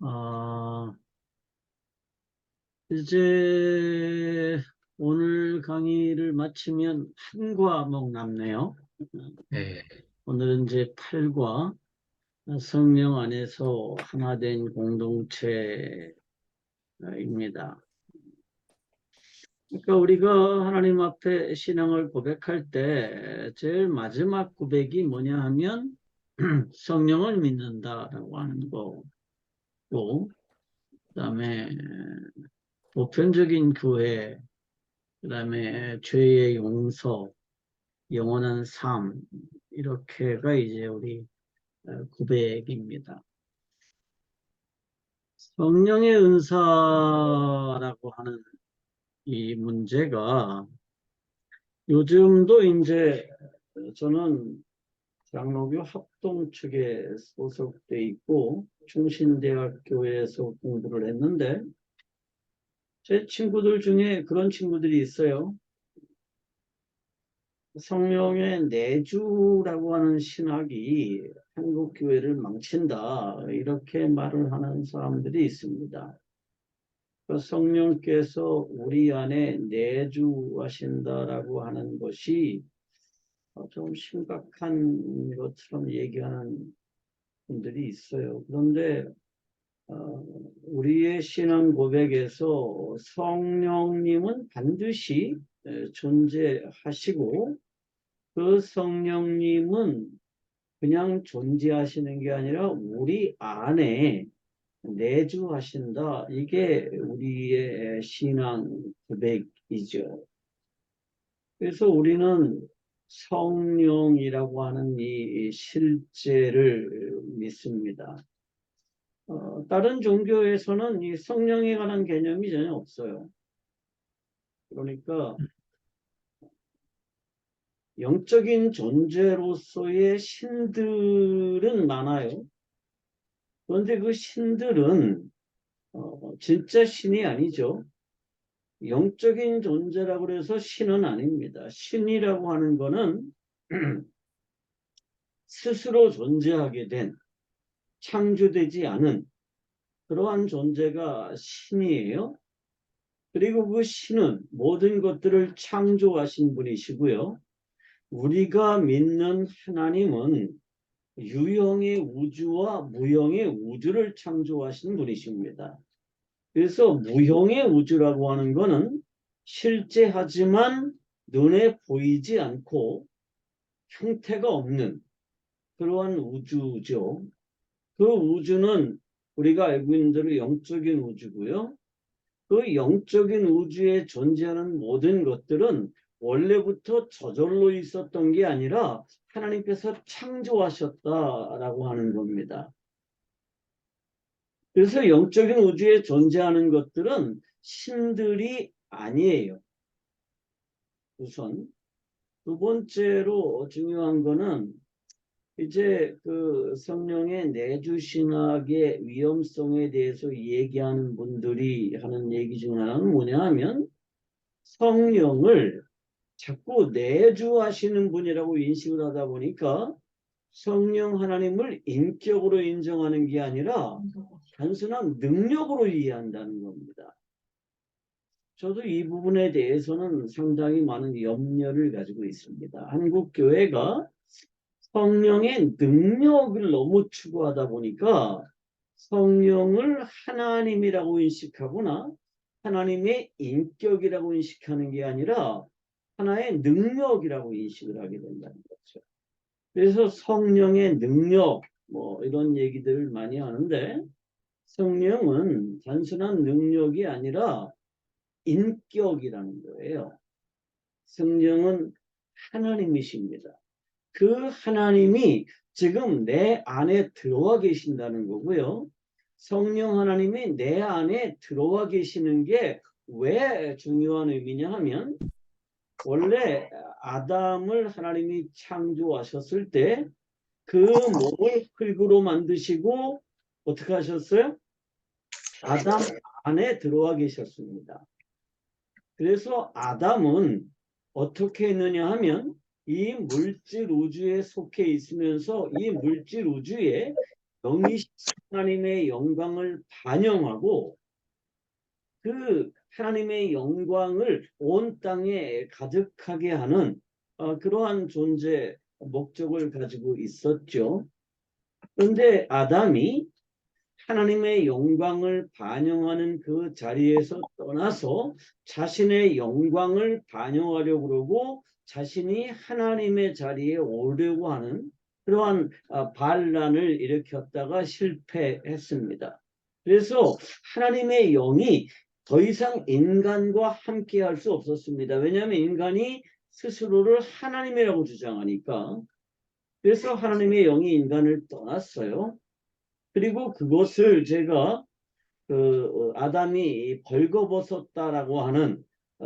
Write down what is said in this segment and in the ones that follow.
아, 이제 오늘 강의를 마치면 한 과목 남네요. 네, 오늘은 이제 8과 성령 안에서 하나된 공동체입니다. 그러니까 우리가 하나님 앞에 신앙을 고백할 때 제일 마지막 고백이 뭐냐 하면 성령을 믿는다라고 하는 거고, 그다음에 보편적인 교회, 그다음에 죄의 용서, 영원한 삶, 이렇게가 이제 우리 고백입니다. 성령의 은사라고 하는 이 문제가 요즘도 이제 저는 장로교 합동 측에 소속돼 있고 충신대학교에서 공부를 했는데 제 친구들 중에 그런 친구들이 있어요. 성령의 내주라고 하는 신학이 한국 교회를 망친다, 이렇게 말을 하는 사람들이 있습니다. 성령께서 우리 안에 내주하신다라고 하는 것이 좀 심각한 것처럼 얘기하는 분들이 있어요. 그런데 우리의 신앙 고백에서 성령님은 반드시 존재하시고, 그 성령님은 그냥 존재하시는 게 아니라 우리 안에 내주하신다. 이게 우리의 신앙 고백이죠. 그래서 우리는 성령이라고 하는 이 실제를 믿습니다. 다른 종교에서는 이 성령에 관한 개념이 전혀 없어요. 그러니까 영적인 존재로서의 신들은 많아요. 그런데 그 신들은 진짜 신이 아니죠. 영적인 존재라고 해서 신은 아닙니다. 신이라고 하는 거는 스스로 존재하게 된, 창조되지 않은 그러한 존재가 신이에요. 그리고 그 신은 모든 것들을 창조하신 분이시고요. 우리가 믿는 하나님은 유형의 우주와 무형의 우주를 창조하신 분이십니다. 그래서 무형의 우주라고 하는 것은 실제하지만 눈에 보이지 않고 형태가 없는 그러한 우주죠. 그 우주는 우리가 알고 있는 대로 영적인 우주고요. 그 영적인 우주에 존재하는 모든 것들은 원래부터 저절로 있었던 게 아니라 하나님께서 창조하셨다라고 하는 겁니다. 그래서 영적인 우주에 존재하는 것들은 신들이 아니에요. 우선 두 번째로 중요한 거는 이제 그 성령의 내주신학의 위험성에 대해서 얘기하는 분들이 하는 얘기 중 하나는 뭐냐 하면, 성령을 자꾸 내주하시는 분이라고 인식을 하다 보니까 성령 하나님을 인격으로 인정하는 게 아니라 단순한 능력으로 이해한다는 겁니다. 저도 이 부분에 대해서는 상당히 많은 염려를 가지고 있습니다. 한국 교회가 성령의 능력을 너무 추구하다 보니까 성령을 하나님이라고 인식하거나 하나님의 인격이라고 인식하는 게 아니라 하나의 능력이라고 인식을 하게 된다는 거죠. 그래서 성령의 능력, 뭐 이런 얘기들을 많이 하는데, 성령은 단순한 능력이 아니라 인격이라는 거예요. 성령은 하나님이십니다. 그 하나님이 지금 내 안에 들어와 계신다는 거고요. 성령 하나님이 내 안에 들어와 계시는 게 왜 중요한 의미냐 하면, 원래 아담을 하나님이 창조하셨을 때 그 몸을 흙으로 만드시고 어떻게 하셨어요? 아담 안에 들어와 계셨습니다. 그래서 아담은 어떻게 했느냐 하면 이 물질 우주에 속해 있으면서 이 물질 우주에 영이 하나님의 영광을 반영하고 그 하나님의 영광을 온 땅에 가득하게 하는 그러한 존재 목적을 가지고 있었죠. 그런데 아담이 하나님의 영광을 반영하는 그 자리에서 떠나서 자신의 영광을 반영하려고 그러고 자신이 하나님의 자리에 오려고 하는 그러한 반란을 일으켰다가 실패했습니다. 그래서 하나님의 영이 더 이상 인간과 함께 할 수 없었습니다. 왜냐하면 인간이 스스로를 하나님이라고 주장하니까. 그래서 하나님의 영이 인간을 떠났어요. 그리고 그것을 제가 아담이 벌거벗었다라고 하는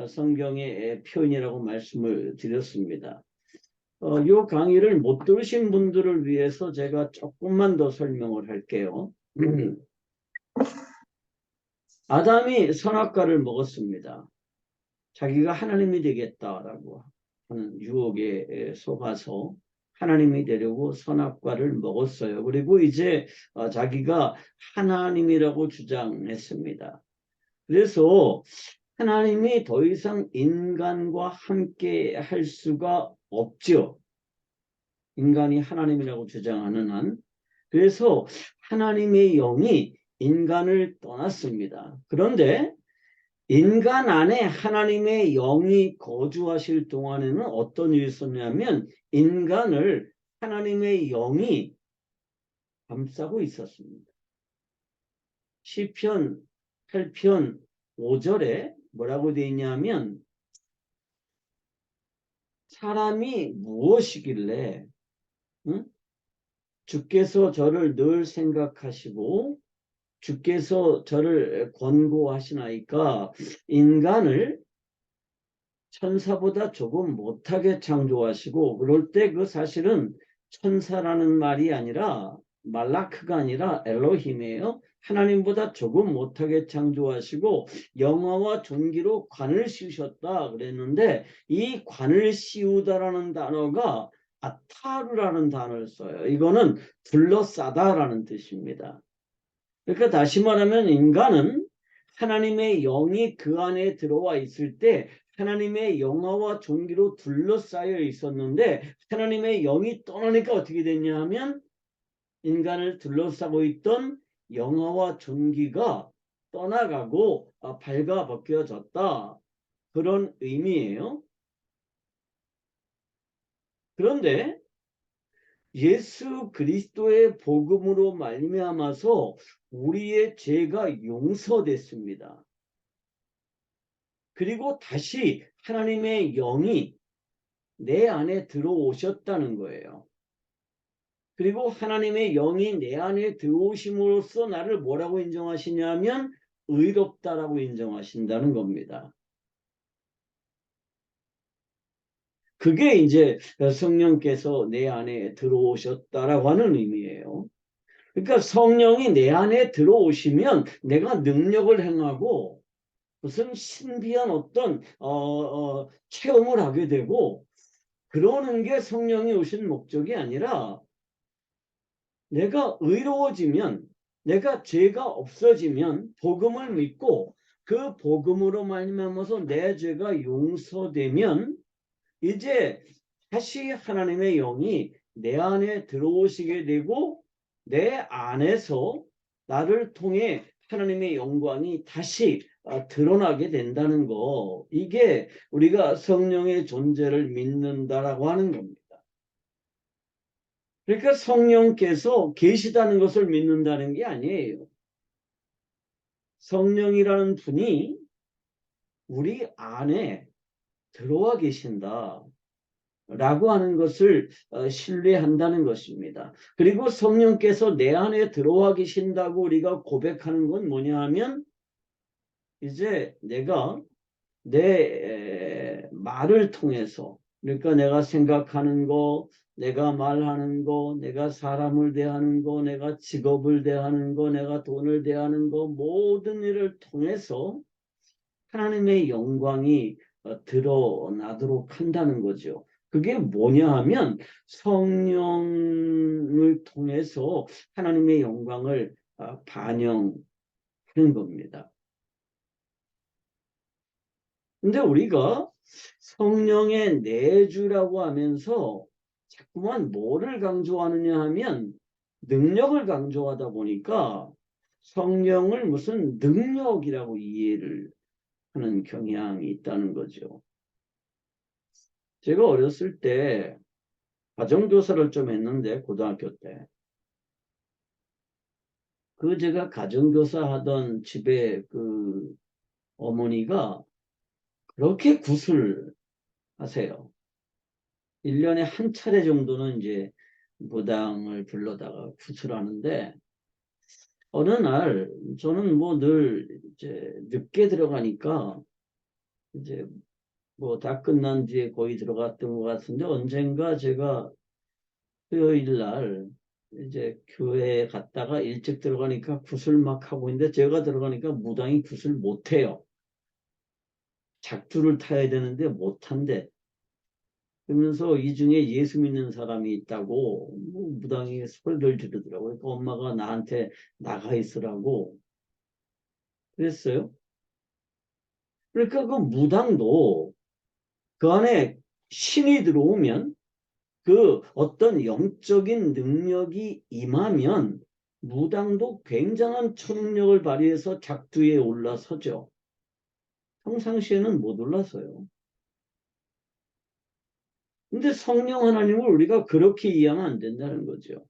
성경의 표현이라고 말씀을 드렸습니다. 이 강의를 못 들으신 분들을 위해서 제가 조금만 더 설명을 할게요. 아담이 선악과를 먹었습니다. 자기가 하나님이 되겠다라고 하는 유혹에 속아서 하나님이 되려고 선악과를 먹었어요. 그리고 이제 자기가 하나님이라고 주장했습니다. 그래서 하나님이 더 이상 인간과 함께 할 수가 없죠. 인간이 하나님이라고 주장하는 한. 그래서 하나님의 영이 인간을 떠났습니다. 그런데 인간 안에 하나님의 영이 거주하실 동안에는 어떤 일이 있었냐면 인간을 하나님의 영이 감싸고 있었습니다. 시편 8편 5절에 뭐라고 되어 있냐면 사람이 무엇이길래 주께서 저를 늘 생각하시고 주께서 저를 권고하시나이까 인간을 천사보다 조금 못하게 창조하시고 그럴 때 그 사실은 천사라는 말이 아니라 말라크가 아니라 엘로힘이에요. 하나님보다 조금 못하게 창조하시고 영화와 존귀로 관을 씌우셨다 그랬는데 이 관을 씌우다라는 단어가 아타르라는 단어를 써요. 이거는 둘러싸다라는 뜻입니다. 그러니까 다시 말하면 인간은 하나님의 영이 그 안에 들어와 있을 때 하나님의 영화와 존귀로 둘러싸여 있었는데 하나님의 영이 떠나니까 어떻게 됐냐 하면 인간을 둘러싸고 있던 영화와 존귀가 떠나가고 발가벗겨졌다. 그런 의미예요. 그런데 예수 그리스도의 복음으로 말미암아서 우리의 죄가 용서됐습니다. 그리고 다시 하나님의 영이 내 안에 들어오셨다는 거예요. 그리고 하나님의 영이 내 안에 들어오심으로써 나를 뭐라고 인정하시냐면 의롭다라고 인정하신다는 겁니다. 그게 이제 성령께서 내 안에 들어오셨다라고 하는 의미예요. 그러니까 성령이 내 안에 들어오시면 내가 능력을 행하고 무슨 신비한 어떤 체험을 하게 되고 그러는 게 성령이 오신 목적이 아니라 내가 의로워지면 내가 죄가 없어지면 복음을 믿고 그 복음으로 말미암아서 내 죄가 용서되면 이제 다시 하나님의 영이 내 안에 들어오시게 되고 내 안에서 나를 통해 하나님의 영광이 다시 드러나게 된다는 거. 이게 우리가 성령의 존재를 믿는다라고 하는 겁니다. 그러니까 성령께서 계시다는 것을 믿는다는 게 아니에요. 성령이라는 분이 우리 안에 들어와 계신다. 라고 하는 것을 신뢰한다는 것입니다. 그리고 성령께서 내 안에 들어와 계신다고 우리가 고백하는 건 뭐냐 하면 이제 내가 내 말을 통해서 그러니까 내가 생각하는 거, 내가 말하는 거, 내가 사람을 대하는 거, 내가 직업을 대하는 거, 내가 돈을 대하는 거 모든 일을 통해서 하나님의 영광이 드러나도록 한다는 거죠. 그게 뭐냐 하면 성령을 통해서 하나님의 영광을 반영하는 겁니다. 근데 우리가 성령의 내주라고 하면서 자꾸만 뭐를 강조하느냐 하면 능력을 강조하다 보니까 성령을 무슨 능력이라고 이해를 하는 경향이 있다는 거죠. 제가 어렸을 때 가정교사를 좀 했는데 고등학교 때 그 제가 가정교사 하던 집에 그 어머니가 그렇게 구슬하세요. 1년에 한 차례 정도는 이제 무당을 불러다가 구슬하는데 어느 날 저는 뭐 늘 이제 늦게 들어가니까 이제 뭐 다 끝난 뒤에 거의 들어갔던 것 같은데 언젠가 제가 토요일 날 이제 교회에 갔다가 일찍 들어가니까 구슬 막 하고 있는데 제가 들어가니까 무당이 구슬 못해요. 작두를 타야 되는데 못한대. 그러면서 이 중에 예수 믿는 사람이 있다고 뭐 무당이 소리를 지르더라고요. 그러니까 엄마가 나한테 나가 있으라고 그랬어요. 그러니까 그 무당도 그 안에 신이 들어오면 그 어떤 영적인 능력이 임하면 무당도 굉장한 초능력을 발휘해서 작두에 올라서죠. 평상시에는 못 올라서요. 근데 성령 하나님을 우리가 그렇게 이해하면 안 된다는 거죠.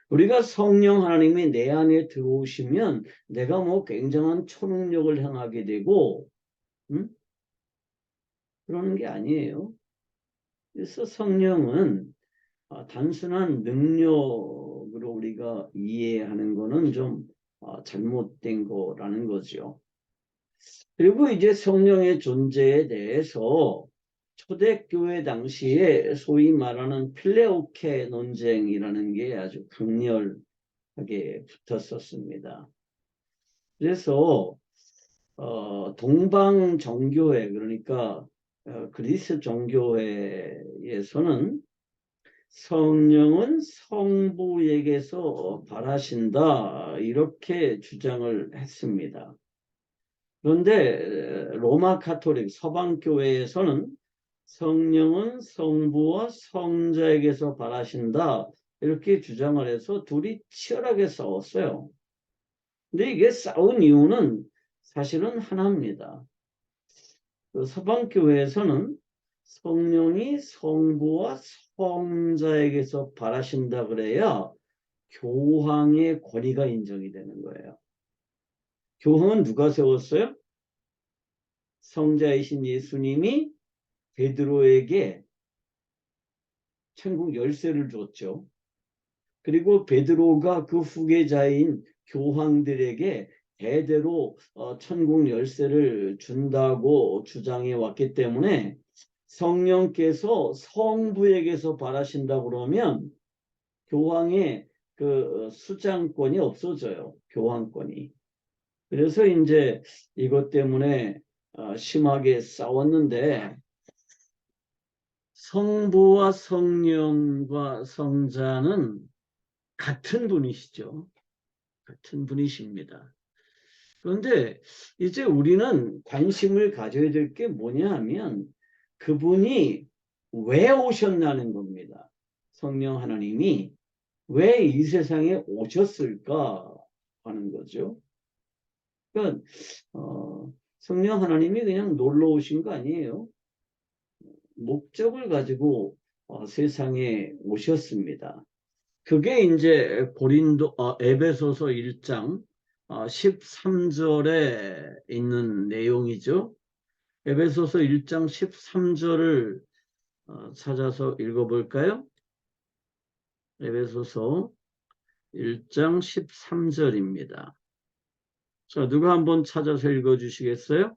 우리가 성령 하나님이 내 안에 들어오시면 내가 뭐 굉장한 초능력을 행하게 되고 그러는 게 아니에요. 그래서 성령은 단순한 능력으로 우리가 이해하는 거는 좀 잘못된 거라는 거죠. 그리고 이제 성령의 존재에 대해서 초대교회 당시에 소위 말하는 필레오케 논쟁이라는 게 아주 강렬하게 붙었었습니다. 그래서 동방 정교회 그러니까 그리스 정교회에서는 성령은 성부에게서 발하신다 이렇게 주장을 했습니다. 그런데 로마 카톨릭 서방교회에서는 성령은 성부와 성자에게서 발하신다 이렇게 주장을 해서 둘이 치열하게 싸웠어요. 근데 이게 싸운 이유는 사실은 하나입니다. 그 서방교회에서는 성령이 성부와 성자에게서 발하신다 그래야 교황의 권위가 인정이 되는 거예요. 교황은 누가 세웠어요? 성자이신 예수님이 베드로에게 천국 열쇠를 줬죠. 그리고 베드로가 그 후계자인 교황들에게 대대로 천국 열쇠를 준다고 주장해 왔기 때문에 성령께서 성부에게서 발하신다 그러면 교황의 그 수장권이 없어져요. 교황권이. 그래서 이제 이것 때문에 심하게 싸웠는데 성부와 성령과 성자는 같은 분이시죠. 같은 분이십니다. 그런데 이제 우리는 관심을 가져야 될 게 뭐냐 하면 그분이 왜 오셨나는 겁니다. 성령 하나님이 왜 이 세상에 오셨을까 하는 거죠. 그러니까 성령 하나님이 그냥 놀러 오신 거 아니에요. 목적을 가지고 세상에 오셨습니다. 그게 이제 에베소서 1장 13절에 있는 내용이죠. 에베소서 1장 13절을 찾아서 읽어볼까요? 에베소서 1장 13절입니다. 자, 누가 한번 찾아서 읽어주시겠어요?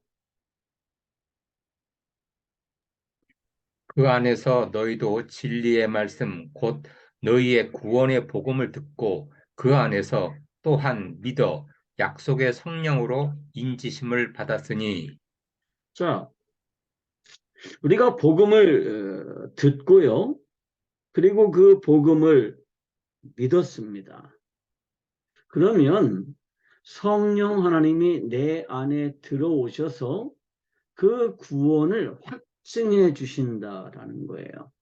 그 안에서 너희도 진리의 말씀 곧 너희의 구원의 복음을 듣고 그 안에서 또한 믿어 약속의 성령으로 인지심을 받았으니. 자, 우리가 복음을 듣고요. 그리고 그 복음을 믿었습니다. 그러면 성령 하나님이 내 안에 들어오셔서 그 구원을 확증해 주신다라는 거예요.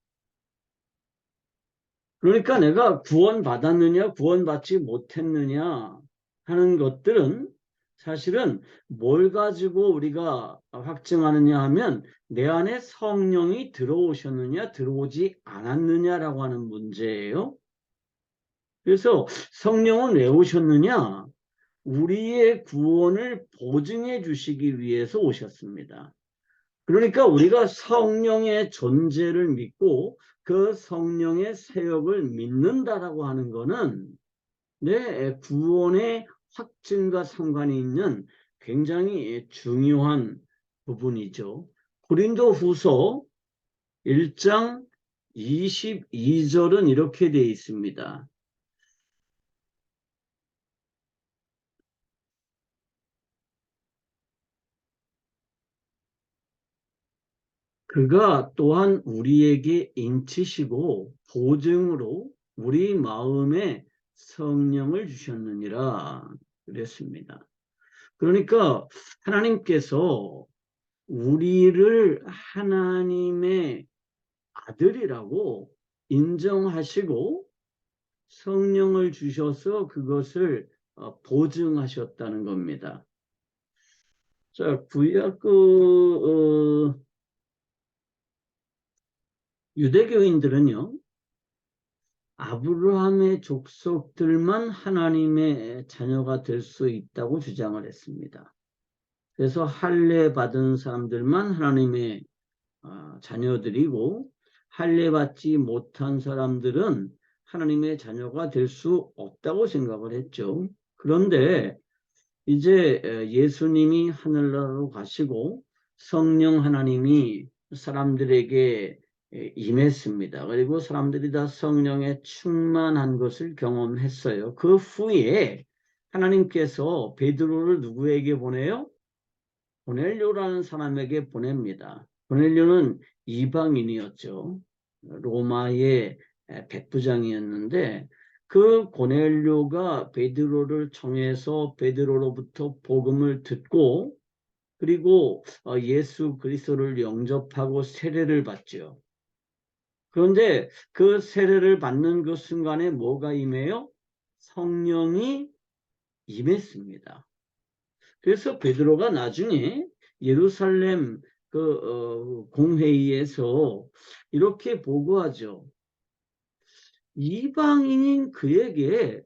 그러니까 내가 구원받았느냐, 구원받지 못했느냐 하는 것들은 사실은 뭘 가지고 우리가 확증하느냐 하면 내 안에 성령이 들어오셨느냐, 들어오지 않았느냐라고 하는 문제예요. 그래서 성령은 왜 오셨느냐? 우리의 구원을 보증해 주시기 위해서 오셨습니다. 그러니까 우리가 성령의 존재를 믿고 그 성령의 사역을 믿는다라고 하는 것은 내 구원의 확증과 상관이 있는 굉장히 중요한 부분이죠. 고린도후서 1장 22절은 이렇게 되어 있습니다. 그가 또한 우리에게 인치시고 보증으로 우리 마음에 성령을 주셨느니라 그랬습니다. 그러니까 하나님께서 우리를 하나님의 아들이라고 인정하시고 성령을 주셔서 그것을 보증하셨다는 겁니다. 자, 구약 유대교인들은요, 아브라함의 족속들만 하나님의 자녀가 될 수 있다고 주장을 했습니다. 그래서 할례 받은 사람들만 하나님의 자녀들이고 할례 받지 못한 사람들은 하나님의 자녀가 될 수 없다고 생각을 했죠. 그런데 이제 예수님이 하늘나라로 가시고 성령 하나님이 사람들에게 임했습니다. 그리고 사람들이 다 성령에 충만한 것을 경험했어요. 그 후에 하나님께서 베드로를 누구에게 보내요? 고넬료라는 사람에게 보냅니다. 고넬료는 이방인이었죠. 로마의 백부장이었는데 그 고넬료가 베드로를 청해서 베드로로부터 복음을 듣고 그리고 예수 그리스도를 영접하고 세례를 받죠. 그런데 그 세례를 받는 그 순간에 뭐가 임해요? 성령이 임했습니다. 그래서 베드로가 나중에 예루살렘 공회의에서 이렇게 보고하죠. 이방인인 그에게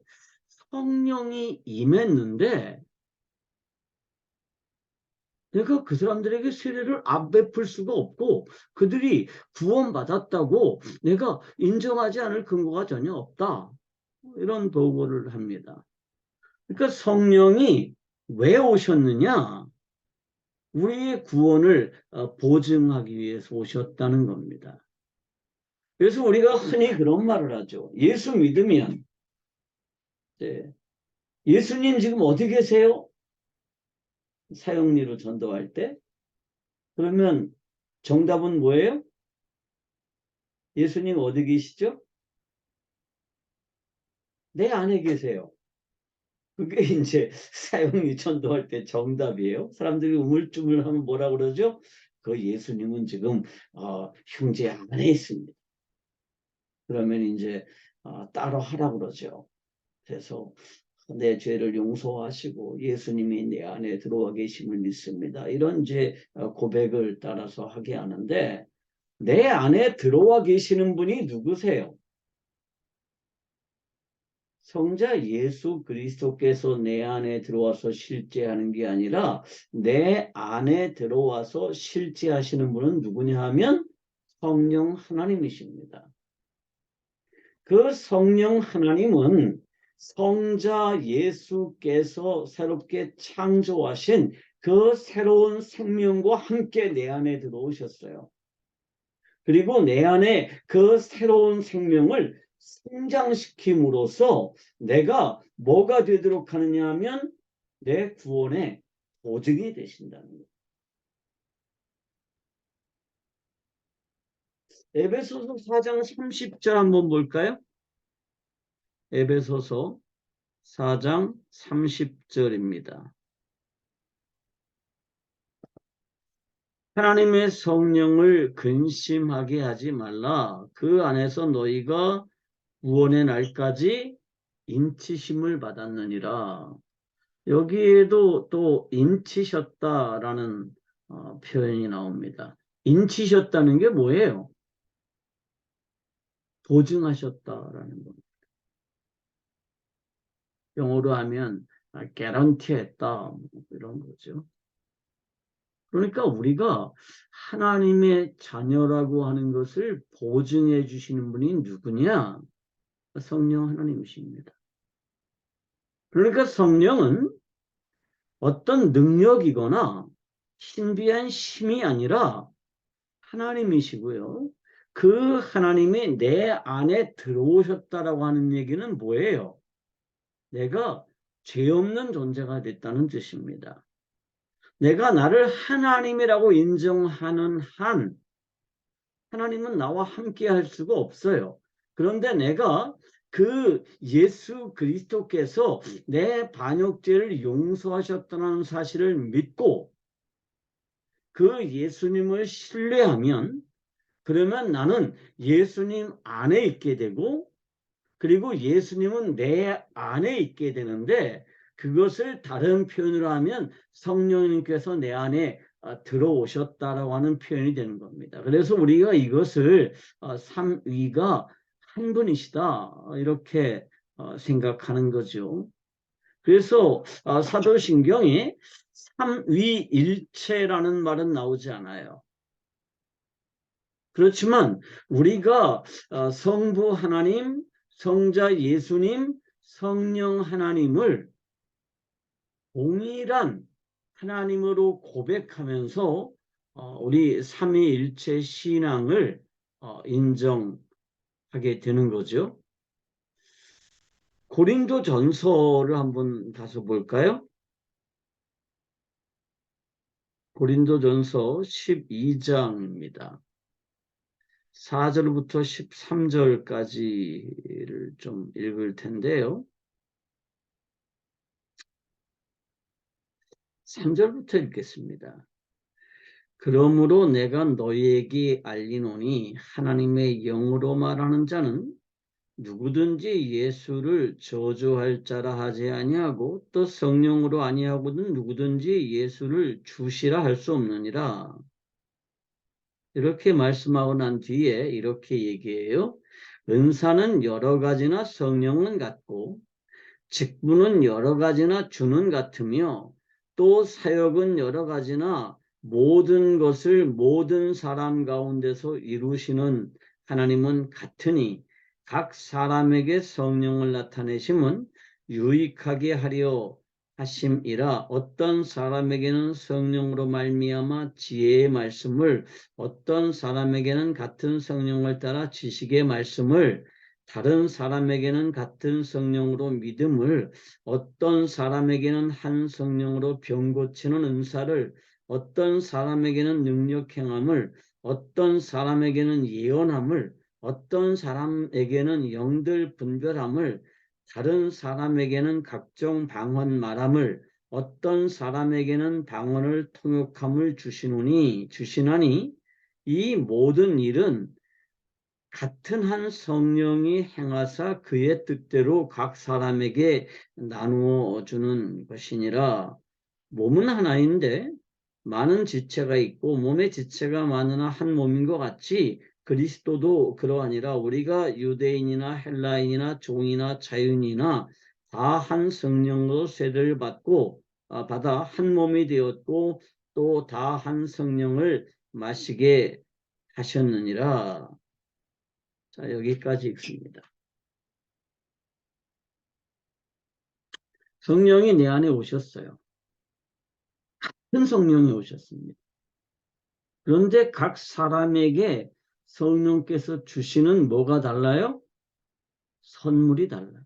성령이 임했는데 내가 그 사람들에게 세례를 안 베풀 수가 없고 그들이 구원받았다고 내가 인정하지 않을 근거가 전혀 없다. 이런 보고를 합니다. 그러니까 성령이 왜 오셨느냐? 우리의 구원을 보증하기 위해서 오셨다는 겁니다. 그래서 우리가 흔히 그런 말을 하죠. 예수 믿으면 예수님 지금 어디 계세요? 사형리로 전도할 때. 그러면 정답은 뭐예요? 예수님 어디 계시죠? 내 안에 계세요. 그게 이제 사형리 전도할 때 정답이에요. 사람들이 우물쭈물하면 뭐라 그러죠? 그 예수님은 지금 형제 안에 있습니다. 그러면 이제 따로 하라고 그러죠. 그래서 내 죄를 용서하시고 예수님이 내 안에 들어와 계심을 믿습니다. 이런 이제 고백을 따라서 하게 하는데 내 안에 들어와 계시는 분이 누구세요? 성자 예수 그리스도께서 내 안에 들어와서 실제하는 게 아니라 내 안에 들어와서 실제하시는 분은 누구냐 하면 성령 하나님이십니다. 그 성령 하나님은 성자 예수께서 새롭게 창조하신 그 새로운 생명과 함께 내 안에 들어오셨어요. 그리고 내 안에 그 새로운 생명을 성장시킴으로써 내가 뭐가 되도록 하느냐 하면 내 구원의 보증이 되신다는 거예요. 에베소서 4장 30절 한번 볼까요? 에베소서 4장 30절입니다. 하나님의 성령을 근심하게 하지 말라. 그 안에서 너희가 구원의 날까지 인치심을 받았느니라. 여기에도 또 인치셨다라는 표현이 나옵니다. 인치셨다는 게 뭐예요? 보증하셨다라는 겁니다. 영어로 하면 개런티했다 이런 거죠. 그러니까 우리가 하나님의 자녀라고 하는 것을 보증해 주시는 분이 누구냐? 성령 하나님이십니다. 그러니까 성령은 어떤 능력이거나 신비한 힘이 아니라 하나님이시고요. 그 하나님이 내 안에 들어오셨다라고 하는 얘기는 뭐예요? 내가 죄 없는 존재가 됐다는 뜻입니다. 내가 나를 하나님이라고 인정하는 한 하나님은 나와 함께 할 수가 없어요. 그런데 내가 그 예수 그리스도께서 내 반역죄를 용서하셨다는 사실을 믿고 그 예수님을 신뢰하면 그러면 나는 예수님 안에 있게 되고 그리고 예수님은 내 안에 있게 되는데 그것을 다른 표현으로 하면 성령님께서 내 안에 들어오셨다라고 하는 표현이 되는 겁니다. 그래서 우리가 이것을 삼위가 한 분이시다 이렇게 생각하는 거죠. 그래서 사도신경에 삼위일체라는 말은 나오지 않아요. 그렇지만 우리가 성부 하나님, 성자 예수님, 성령 하나님을 동일한 하나님으로 고백하면서 우리 삼위일체 신앙을 인정하게 되는 거죠. 고린도 전서를 한번 가서 볼까요? 고린도 전서 12장입니다. 4절부터 13절까지를 좀 읽을 텐데요. 3절부터 읽겠습니다. 그러므로 내가 너희에게 알리노니 하나님의 영으로 말하는 자는 누구든지 예수를 저주할 자라 하지 아니하고 또 성령으로 아니하고는 누구든지 예수를 주시라 할 수 없느니라. 이렇게 말씀하고 난 뒤에 이렇게 얘기해요. 은사는 여러 가지나 성령은 같고 직분은 여러 가지나 주는 같으며 또 사역은 여러 가지나 모든 것을 모든 사람 가운데서 이루시는 하나님은 같으니 각 사람에게 성령을 나타내심은 유익하게 하려 하심이라. 어떤 사람에게는 성령으로 말미암아 지혜의 말씀을, 어떤 사람에게는 같은 성령을 따라 지식의 말씀을, 다른 사람에게는 같은 성령으로 믿음을, 어떤 사람에게는 한 성령으로 병 고치는 은사를, 어떤 사람에게는 능력 행함을, 어떤 사람에게는 예언함을, 어떤 사람에게는 영들 분별함을, 다른 사람에게는 각종 방언 말함을, 어떤 사람에게는 방언을 통역함을 주시나니 이 모든 일은 같은 한 성령이 행하사 그의 뜻대로 각 사람에게 나누어 주는 것이니라. 몸은 하나인데 많은 지체가 있고 몸의 지체가 많으나 한 몸인 것 같이 그리스도도 그러하니라. 우리가 유대인이나 헬라인이나 종이나 자유인이나 다 한 성령으로 세례를 받아 한 몸이 되었고 또 다 한 성령을 마시게 하셨느니라. 자, 여기까지 읽습니다. 성령이 내 안에 오셨어요. 큰 성령이 오셨습니다. 그런데 각 사람에게 성령께서 주시는 뭐가 달라요? 선물이 달라요.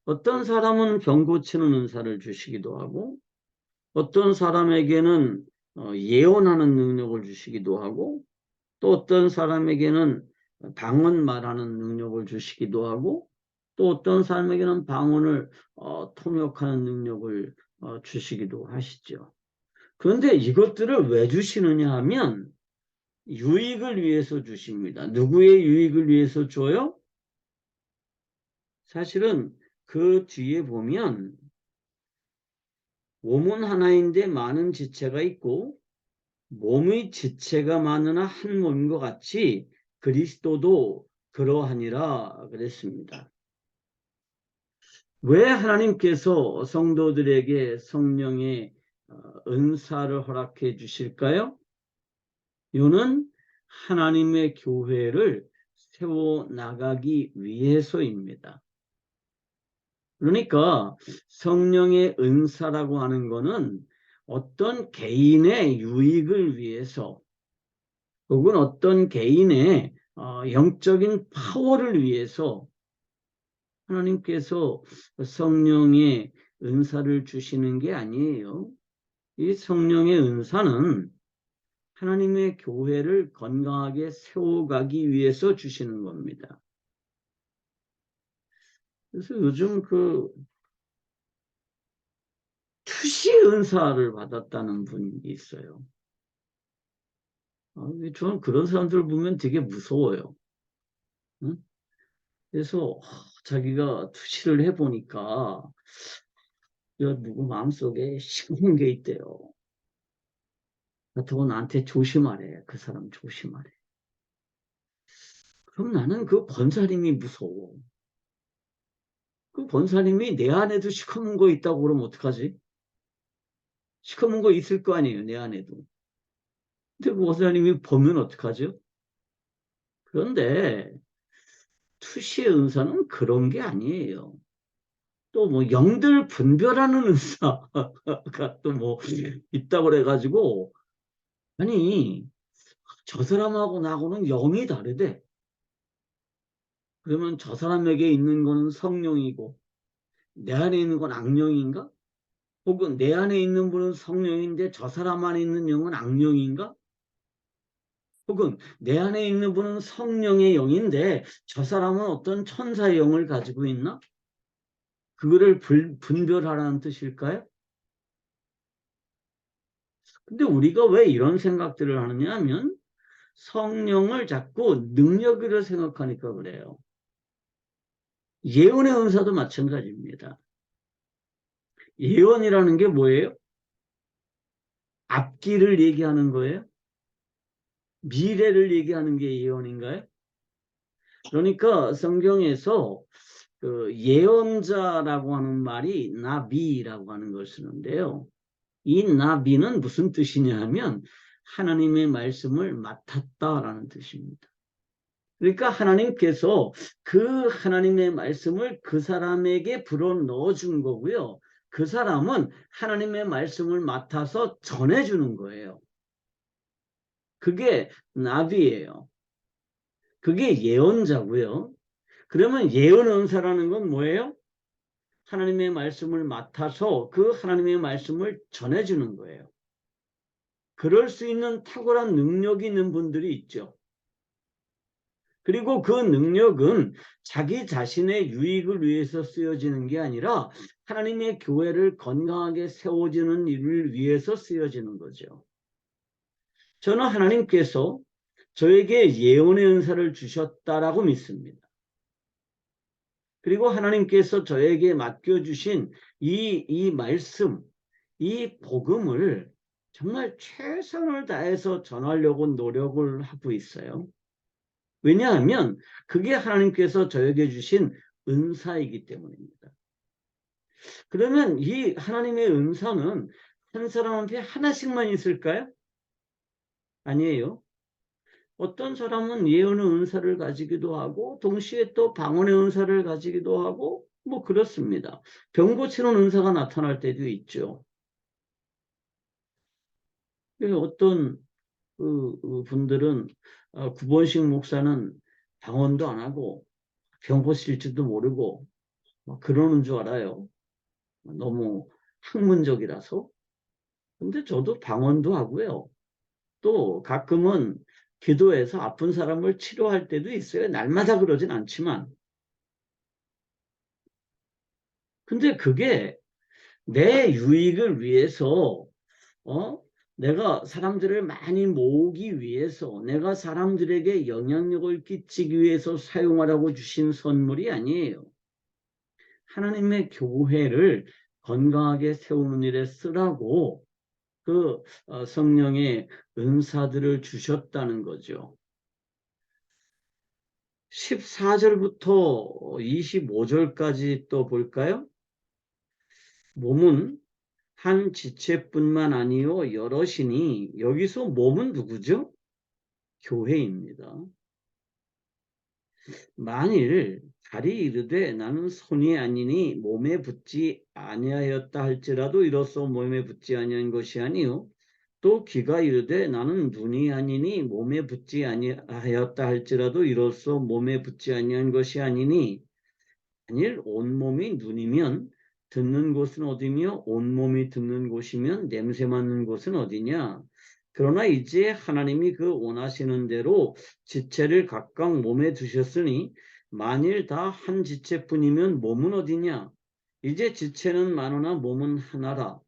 어떤 사람은 병 고치는 은사를 주시기도 하고 어떤 사람에게는 예언하는 능력을 주시기도 하고, 또 어떤 사람에게는 방언 말하는 능력을 주시기도 하고, 또 어떤 사람에게는 방언을 통역하는 능력을 주시기도 하시죠. 그런데 이것들을 왜 주시느냐 하면 유익을 위해서 주십니다. 누구의 유익을 위해서 줘요? 사실은 그 뒤에 보면 몸은 하나인데 많은 지체가 있고 몸의 지체가 많으나 한 몸인 것 같이 그리스도도 그러하니라 그랬습니다. 왜 하나님께서 성도들에게 성령의 은사를 허락해 주실까요? 이유는 하나님의 교회를 세워나가기 위해서입니다. 그러니까 성령의 은사라고 하는 것은 어떤 개인의 유익을 위해서 혹은 어떤 개인의 영적인 파워를 위해서 하나님께서 성령의 은사를 주시는 게 아니에요. 이 성령의 은사는 하나님의 교회를 건강하게 세워가기 위해서 주시는 겁니다. 그래서 요즘 그 투시 은사를 받았다는 분이 있어요. 저는 그런 사람들 보면 되게 무서워요. 응? 그래서 자기가 투시를 해보니까 누구 마음속에 시커먼 게 있대요. 그렇다고 나한테 조심하래. 그 사람 조심하래. 그럼 나는 그 권사님이 무서워. 그 권사님이 내 안에도 시커먼 거 있다고 그러면 어떡하지? 시커먼 거 있을 거 아니에요, 내 안에도. 근데 그 권사님이 보면 어떡하죠? 그런데 투시의 은사는 그런 게 아니에요. 또 뭐 영들 분별하는 은사가 또 뭐 있다고 그래가지고 아니 저 사람하고 나하고는 영이 다르대. 그러면 저 사람에게 있는 거는 성령이고 내 안에 있는 건 악령인가? 혹은 내 안에 있는 분은 성령인데 저 사람 안에 있는 영은 악령인가? 혹은 내 안에 있는 분은 성령의 영인데 저 사람은 어떤 천사의 영을 가지고 있나? 그거를 분별하라는 뜻일까요? 근데 우리가 왜 이런 생각들을 하느냐 하면 성령을 자꾸 능력으로 생각하니까 그래요. 예언의 은사도 마찬가지입니다. 예언이라는 게 뭐예요? 앞길을 얘기하는 거예요? 미래를 얘기하는 게 예언인가요? 그러니까 성경에서 그 예언자라고 하는 말이 나비라고 하는 걸 쓰는데요. 이 나비는 무슨 뜻이냐 하면 하나님의 말씀을 맡았다라는 뜻입니다. 그러니까 하나님께서 그 하나님의 말씀을 그 사람에게 불어넣어 준 거고요. 그 사람은 하나님의 말씀을 맡아서 전해주는 거예요. 그게 나비예요. 그게 예언자고요. 그러면 예언 은사라는 건 뭐예요? 하나님의 말씀을 맡아서 그 하나님의 말씀을 전해주는 거예요. 그럴 수 있는 탁월한 능력이 있는 분들이 있죠. 그리고 그 능력은 자기 자신의 유익을 위해서 쓰여지는 게 아니라 하나님의 교회를 건강하게 세워지는 일을 위해서 쓰여지는 거죠. 저는 하나님께서 저에게 예언의 은사를 주셨다라고 믿습니다. 그리고 하나님께서 저에게 맡겨주신 이 말씀, 이 복음을 정말 최선을 다해서 전하려고 노력을 하고 있어요. 왜냐하면 그게 하나님께서 저에게 주신 은사이기 때문입니다. 그러면 이 하나님의 은사는 한 사람한테 하나씩만 있을까요? 아니에요. 어떤 사람은 예언의 은사를 가지기도 하고 동시에 또 방언의 은사를 가지기도 하고 뭐 그렇습니다. 병 고치는 은사가 나타날 때도 있죠. 어떤 분들은 구본식 목사는 방언도 안 하고 병 고칠지도 모르고 막 그러는 줄 알아요. 너무 학문적이라서. 근데 저도 방언도 하고요. 또 가끔은 기도해서 아픈 사람을 치료할 때도 있어요. 날마다 그러진 않지만. 근데 그게 내 유익을 위해서, 어? 내가 사람들을 많이 모으기 위해서, 내가 사람들에게 영향력을 끼치기 위해서 사용하라고 주신 선물이 아니에요. 하나님의 교회를 건강하게 세우는 일에 쓰라고 그 성령의 은사들을 주셨다는 거죠. 14절부터 25절까지 또 볼까요? 몸은 한 지체뿐만 아니요 여럿이니, 여기서 몸은 누구죠? 교회입니다. 만일 달이 이르되 나는 손이 아니니 몸에 붙지 아니하였다 할지라도 이로써 몸에 붙지 아니한 것이 아니요, 또 귀가 이르되 나는 눈이 아니니 몸에 붙지 아니하였다 할지라도 이로써 몸에 붙지 아니한 것이 아니니, 만일 온몸이 눈이면 듣는 곳은 어디며 온몸이 듣는 곳이면 냄새 맡는 곳은 어디냐. 그러나 이제 하나님이 그 원하시는 대로 지체를 각각 몸에 두셨으니 만일 다 한 지체뿐이면 몸은 어디냐. 이제 지체는 많으나 몸은 하나라.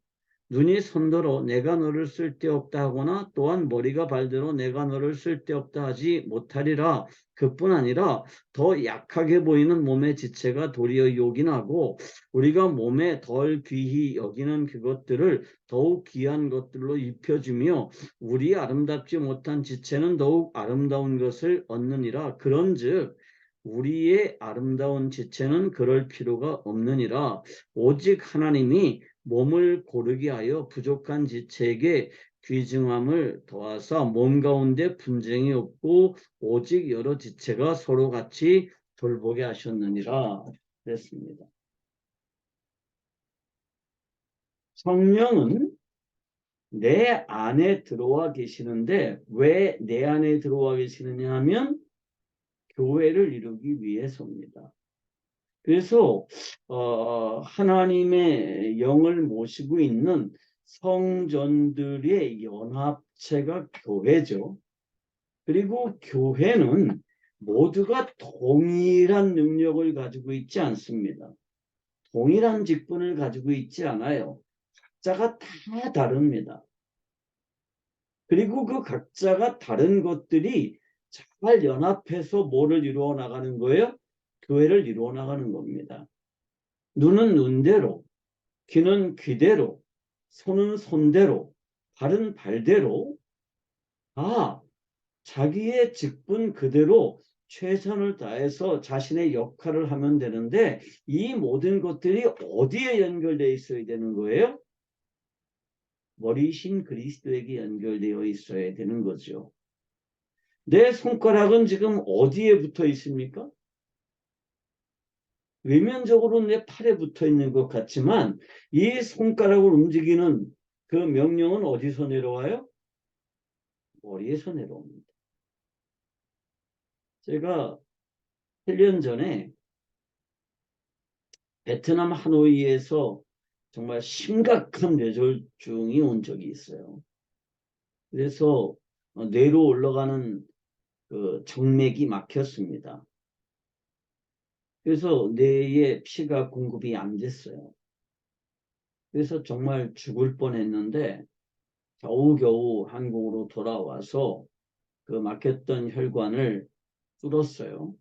눈이 손더러 내가 너를 쓸데없다 하거나 또한 머리가 발대로 내가 너를 쓸데없다 하지 못하리라. 그뿐 아니라 더 약하게 보이는 몸의 지체가 도리어 요긴하고 우리가 몸에 덜 귀히 여기는 그것들을 더욱 귀한 것들로 입혀주며 우리 아름답지 못한 지체는 더욱 아름다운 것을 얻느니라. 그런즉 우리의 아름다운 지체는 그럴 필요가 없느니라. 오직 하나님이 몸을 고르게 하여 부족한 지체에게 귀중함을 더하사 몸 가운데 분쟁이 없고 오직 여러 지체가 서로 같이 돌보게 하셨느니라 그랬습니다. 성령은 내 안에 들어와 계시는데 왜 내 안에 들어와 계시느냐 하면 교회를 이루기 위해서입니다. 그래서 하나님의 영을 모시고 있는 성전들의 연합체가 교회죠. 그리고 교회는 모두가 동일한 능력을 가지고 있지 않습니다. 동일한 직분을 가지고 있지 않아요. 각자가 다 다릅니다. 그리고 그 각자가 다른 것들이 잘 연합해서 뭐를 이루어 나가는 거예요? 교회를 이루어 나가는 겁니다. 눈은 눈대로, 귀는 귀대로, 손은 손대로, 발은 발대로 자기의 직분 그대로 최선을 다해서 자신의 역할을 하면 되는데 이 모든 것들이 어디에 연결되어 있어야 되는 거예요? 머리신 그리스도에게 연결되어 있어야 되는 거죠. 내 손가락은 지금 어디에 붙어 있습니까? 외면적으로 내 팔에 붙어 있는 것 같지만 이 손가락을 움직이는 그 명령은 어디서 내려와요? 머리에서 내려옵니다. 제가 8년 전에 베트남 하노이에서 정말 심각한 뇌졸중이 온 적이 있어요. 그래서 뇌로 올라가는 그 정맥이 막혔습니다. 그래서 뇌에 피가 공급이 안 됐어요. 그래서 정말 죽을 뻔했는데 겨우겨우 한국으로 돌아와서 그 막혔던 혈관을 뚫었어요.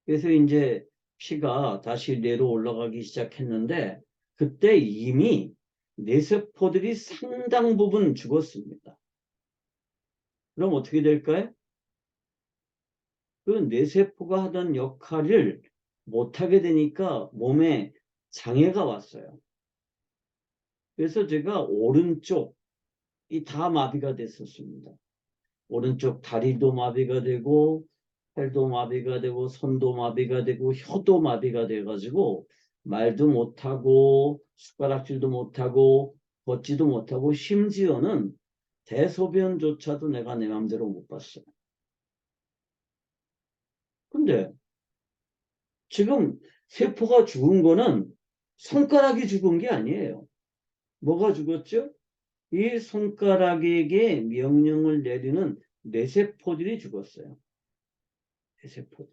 그래서 이제 피가 다시 뇌로 올라가기 시작했는데 그때 이미 뇌세포들이 상당 부분 죽었습니다. 그럼 어떻게 될까요? 그 뇌세포가 하던 역할을 못하게 되니까 몸에 장애가 왔어요. 그래서 제가 오른쪽이 다 마비가 됐었습니다. 오른쪽 다리도 마비가 되고 팔도 마비가 되고 손도 마비가 되고 혀도 마비가 돼가지고 말도 못하고 숟가락질도 못하고 걷지도 못하고 심지어는 대소변조차도 내가 내 맘대로 못 봤어요. 근데 지금 세포가 죽은 거는 손가락이 죽은 게 아니에요. 뭐가 죽었죠? 이 손가락에게 명령을 내리는 뇌세포들이 죽었어요. 뇌세포.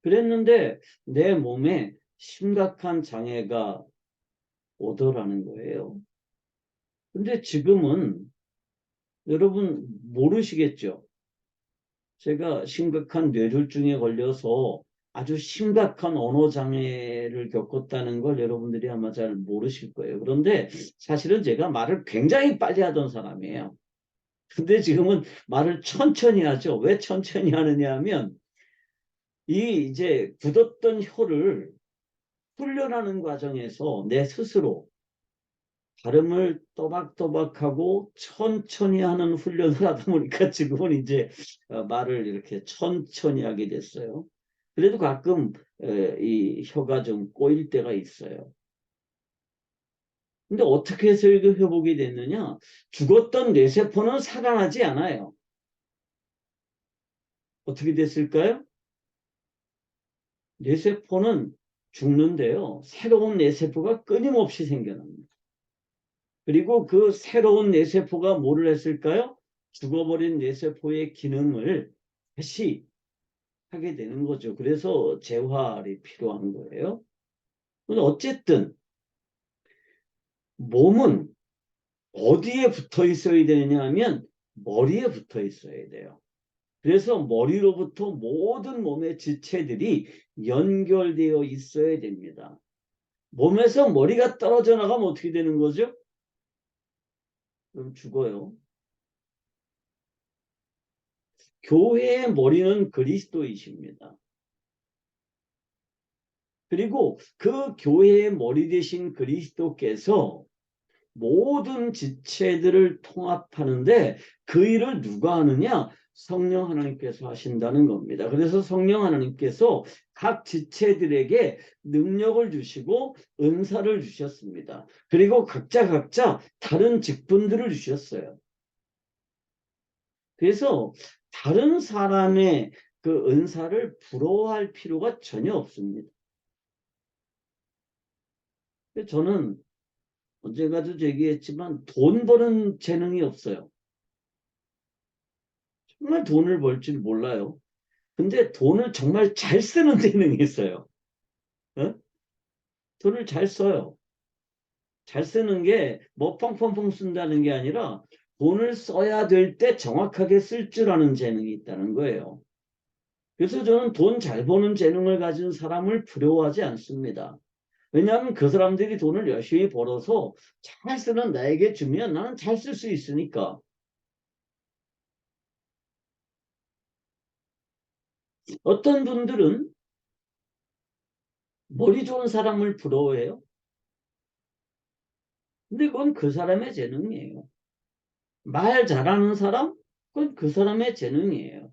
그랬는데 내 몸에 심각한 장애가 오더라는 거예요. 근데 지금은 여러분 모르시겠죠? 제가 심각한 뇌졸중에 걸려서 아주 심각한 언어 장애를 겪었다는 걸 여러분들이 아마 잘 모르실 거예요. 그런데 사실은 제가 말을 굉장히 빨리 하던 사람이에요. 근데 지금은 말을 천천히 하죠. 왜 천천히 하느냐 하면 이 이제 굳었던 혀를 훈련하는 과정에서 내 스스로 발음을 또박또박하고 천천히 하는 훈련을 하다 보니까 지금은 이제 말을 이렇게 천천히 하게 됐어요. 그래도 가끔 이 혀가 좀 꼬일 때가 있어요. 근데 어떻게 해서 이거 회복이 됐느냐? 죽었던 뇌세포는 살아나지 않아요. 어떻게 됐을까요? 뇌세포는 죽는데요. 새로운 뇌세포가 끊임없이 생겨납니다. 그리고 그 새로운 뇌세포가 뭐를 했을까요? 죽어버린 뇌세포의 기능을 다시 하게 되는 거죠. 그래서 재활이 필요한 거예요. 어쨌든 몸은 어디에 붙어 있어야 되느냐 하면 머리에 붙어 있어야 돼요. 그래서 머리로부터 모든 몸의 지체들이 연결되어 있어야 됩니다. 몸에서 머리가 떨어져 나가면 어떻게 되는 거죠? 그럼 죽어요. 교회의 머리는 그리스도이십니다. 그리고 그 교회의 머리 되신 그리스도께서 모든 지체들을 통합하는데 그 일을 누가 하느냐? 성령 하나님께서 하신다는 겁니다. 그래서 성령 하나님께서 각 지체들에게 능력을 주시고 은사를 주셨습니다. 그리고 각자 다른 직분들을 주셨어요. 그래서 다른 사람의 그 은사를 부러워할 필요가 전혀 없습니다. 저는 언젠가도 얘기했지만 돈 버는 재능이 없어요. 정말 돈을 벌 줄 몰라요. 근데 돈을 정말 잘 쓰는 재능이 있어요. 어? 돈을 잘 써요. 잘 쓰는 게 뭐 펑펑펑 쓴다는 게 아니라 돈을 써야 될 때 정확하게 쓸 줄 아는 재능이 있다는 거예요. 그래서 저는 돈 잘 버는 재능을 가진 사람을 부러워하지 않습니다. 왜냐하면 그 사람들이 돈을 열심히 벌어서 잘 쓰는 나에게 주면 나는 잘 쓸 수 있으니까. 어떤 분들은 머리 좋은 사람을 부러워해요. 근데 그건 그 사람의 재능이에요. 말 잘하는 사람? 그건 그 사람의 재능이에요.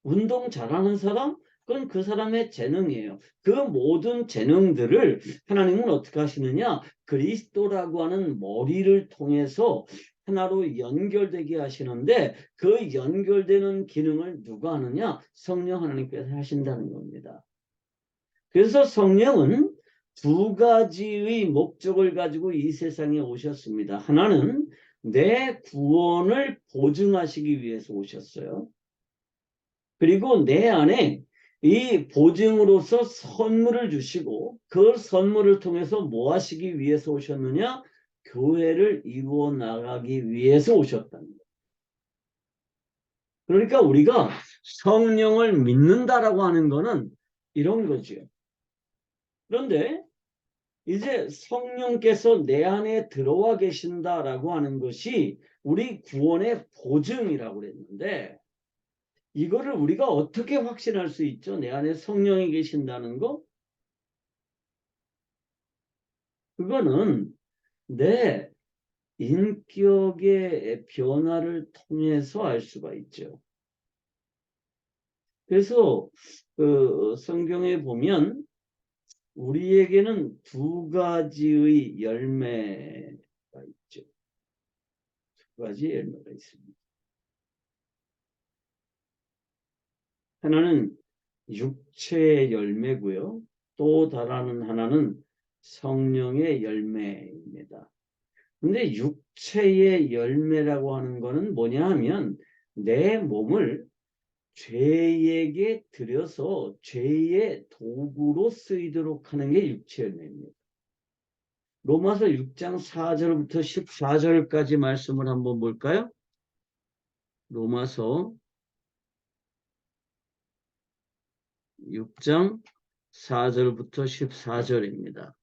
운동 잘하는 사람? 그건 그 사람의 재능이에요. 그 모든 재능들을 하나님은 어떻게 하시느냐? 그리스도라고 하는 머리를 통해서 하나로 연결되게 하시는데 그 연결되는 기능을 누가 하느냐? 성령 하나님께서 하신다는 겁니다. 그래서 성령은 두 가지의 목적을 가지고 이 세상에 오셨습니다. 하나는 내 구원을 보증하시기 위해서 오셨어요. 그리고 내 안에 이 보증으로서 선물을 주시고 그 선물을 통해서 뭐 하시기 위해서 오셨느냐? 교회를 이루어 나가기 위해서 오셨다는 거예요. 그러니까 우리가 성령을 믿는다라고 하는 거는 이런 거죠. 그런데 이제 성령께서 내 안에 들어와 계신다라고 하는 것이 우리 구원의 보증이라고 그랬는데 이거를 우리가 어떻게 확신할 수 있죠? 내 안에 성령이 계신다는 거? 그거는 내 인격의 변화를 통해서 알 수가 있죠. 그래서 그 성경에 보면 우리에게는 두 가지의 열매가 있죠. 두 가지 열매가 있습니다. 하나는 육체의 열매고요. 또 다른 하나는 성령의 열매입니다. 근데 육체의 열매라고 하는 거는 뭐냐 하면 내 몸을 죄에게 들여서 죄의 도구로 쓰이도록 하는 게 육체 열매입니다. 로마서 6장 4절부터 14절까지 말씀을 한번 볼까요? 로마서 6장 4절부터 14절입니다.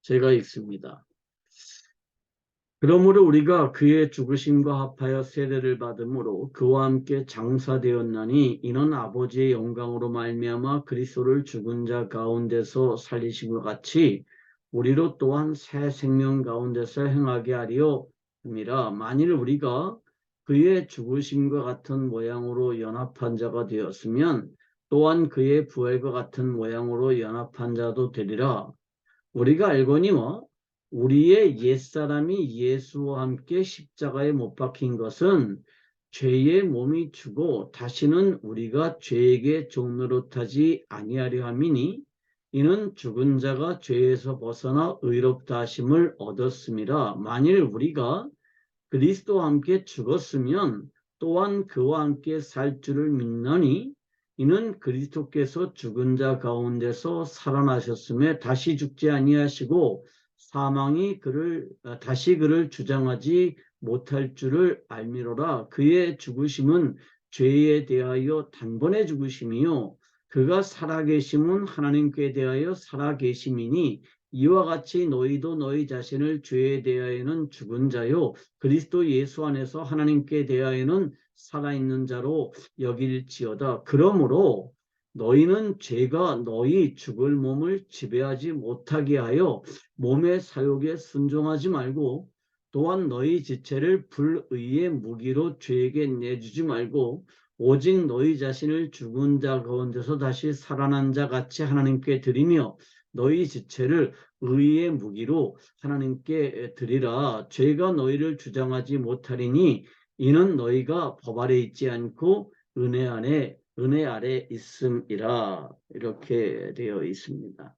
제가 읽습니다. 그러므로 우리가 그의 죽으심과 합하여 세례를 받음으로 그와 함께 장사되었나니 이는 아버지의 영광으로 말미암아 그리스도를 죽은 자 가운데서 살리신 것 같이 우리로 또한 새 생명 가운데서 행하게 하려 함이라. 만일 우리가 그의 죽으심과 같은 모양으로 연합한 자가 되었으면 또한 그의 부활과 같은 모양으로 연합한 자도 되리라. 우리가 알거니와 우리의 옛사람이 예수와 함께 십자가에 못 박힌 것은 죄의 몸이 죽어 다시는 우리가 죄에게 종노릇하지 아니하려 함이니 이는 죽은 자가 죄에서 벗어나 의롭다 하심을 얻었음이라. 만일 우리가 그리스도와 함께 죽었으면 또한 그와 함께 살 줄을 믿노니 이는 그리스도께서 죽은 자 가운데서 살아나셨음에 다시 죽지 아니하시고 사망이 다시 그를 주장하지 못할 줄을 알미로라. 그의 죽으심은 죄에 대하여 단번에 죽으심이요 그가 살아계심은 하나님께 대하여 살아계심이니 이와 같이 너희도 너희 자신을 죄에 대하여는 죽은 자요 그리스도 예수 안에서 하나님께 대하여는 살아있는 자로 여길지어다. 그러므로 너희는 죄가 너희 죽을 몸을 지배하지 못하게 하여 몸의 사욕에 순종하지 말고 또한 너희 지체를 불의의 무기로 죄에게 내주지 말고 오직 너희 자신을 죽은 자 가운데서 다시 살아난 자 같이 하나님께 드리며 너희 지체를 의의 무기로 하나님께 드리라. 죄가 너희를 주장하지 못하리니 이는 너희가 법 아래 있지 않고 은혜 아래 있음이라. 이렇게 되어 있습니다.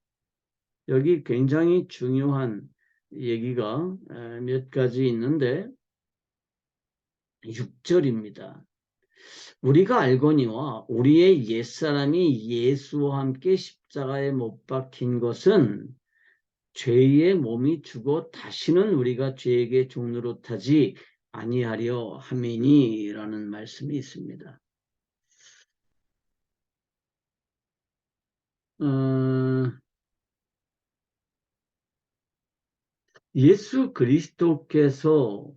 여기 굉장히 중요한 얘기가 몇 가지 있는데 6절입니다. 우리가 알거니와 우리의 옛사람이 예수와 함께 십자가에 못 박힌 것은 죄의 몸이 죽어 다시는 우리가 죄에게 종노릇하지 아니하려 함이니라는 말씀이 있습니다. 예수 그리스도께서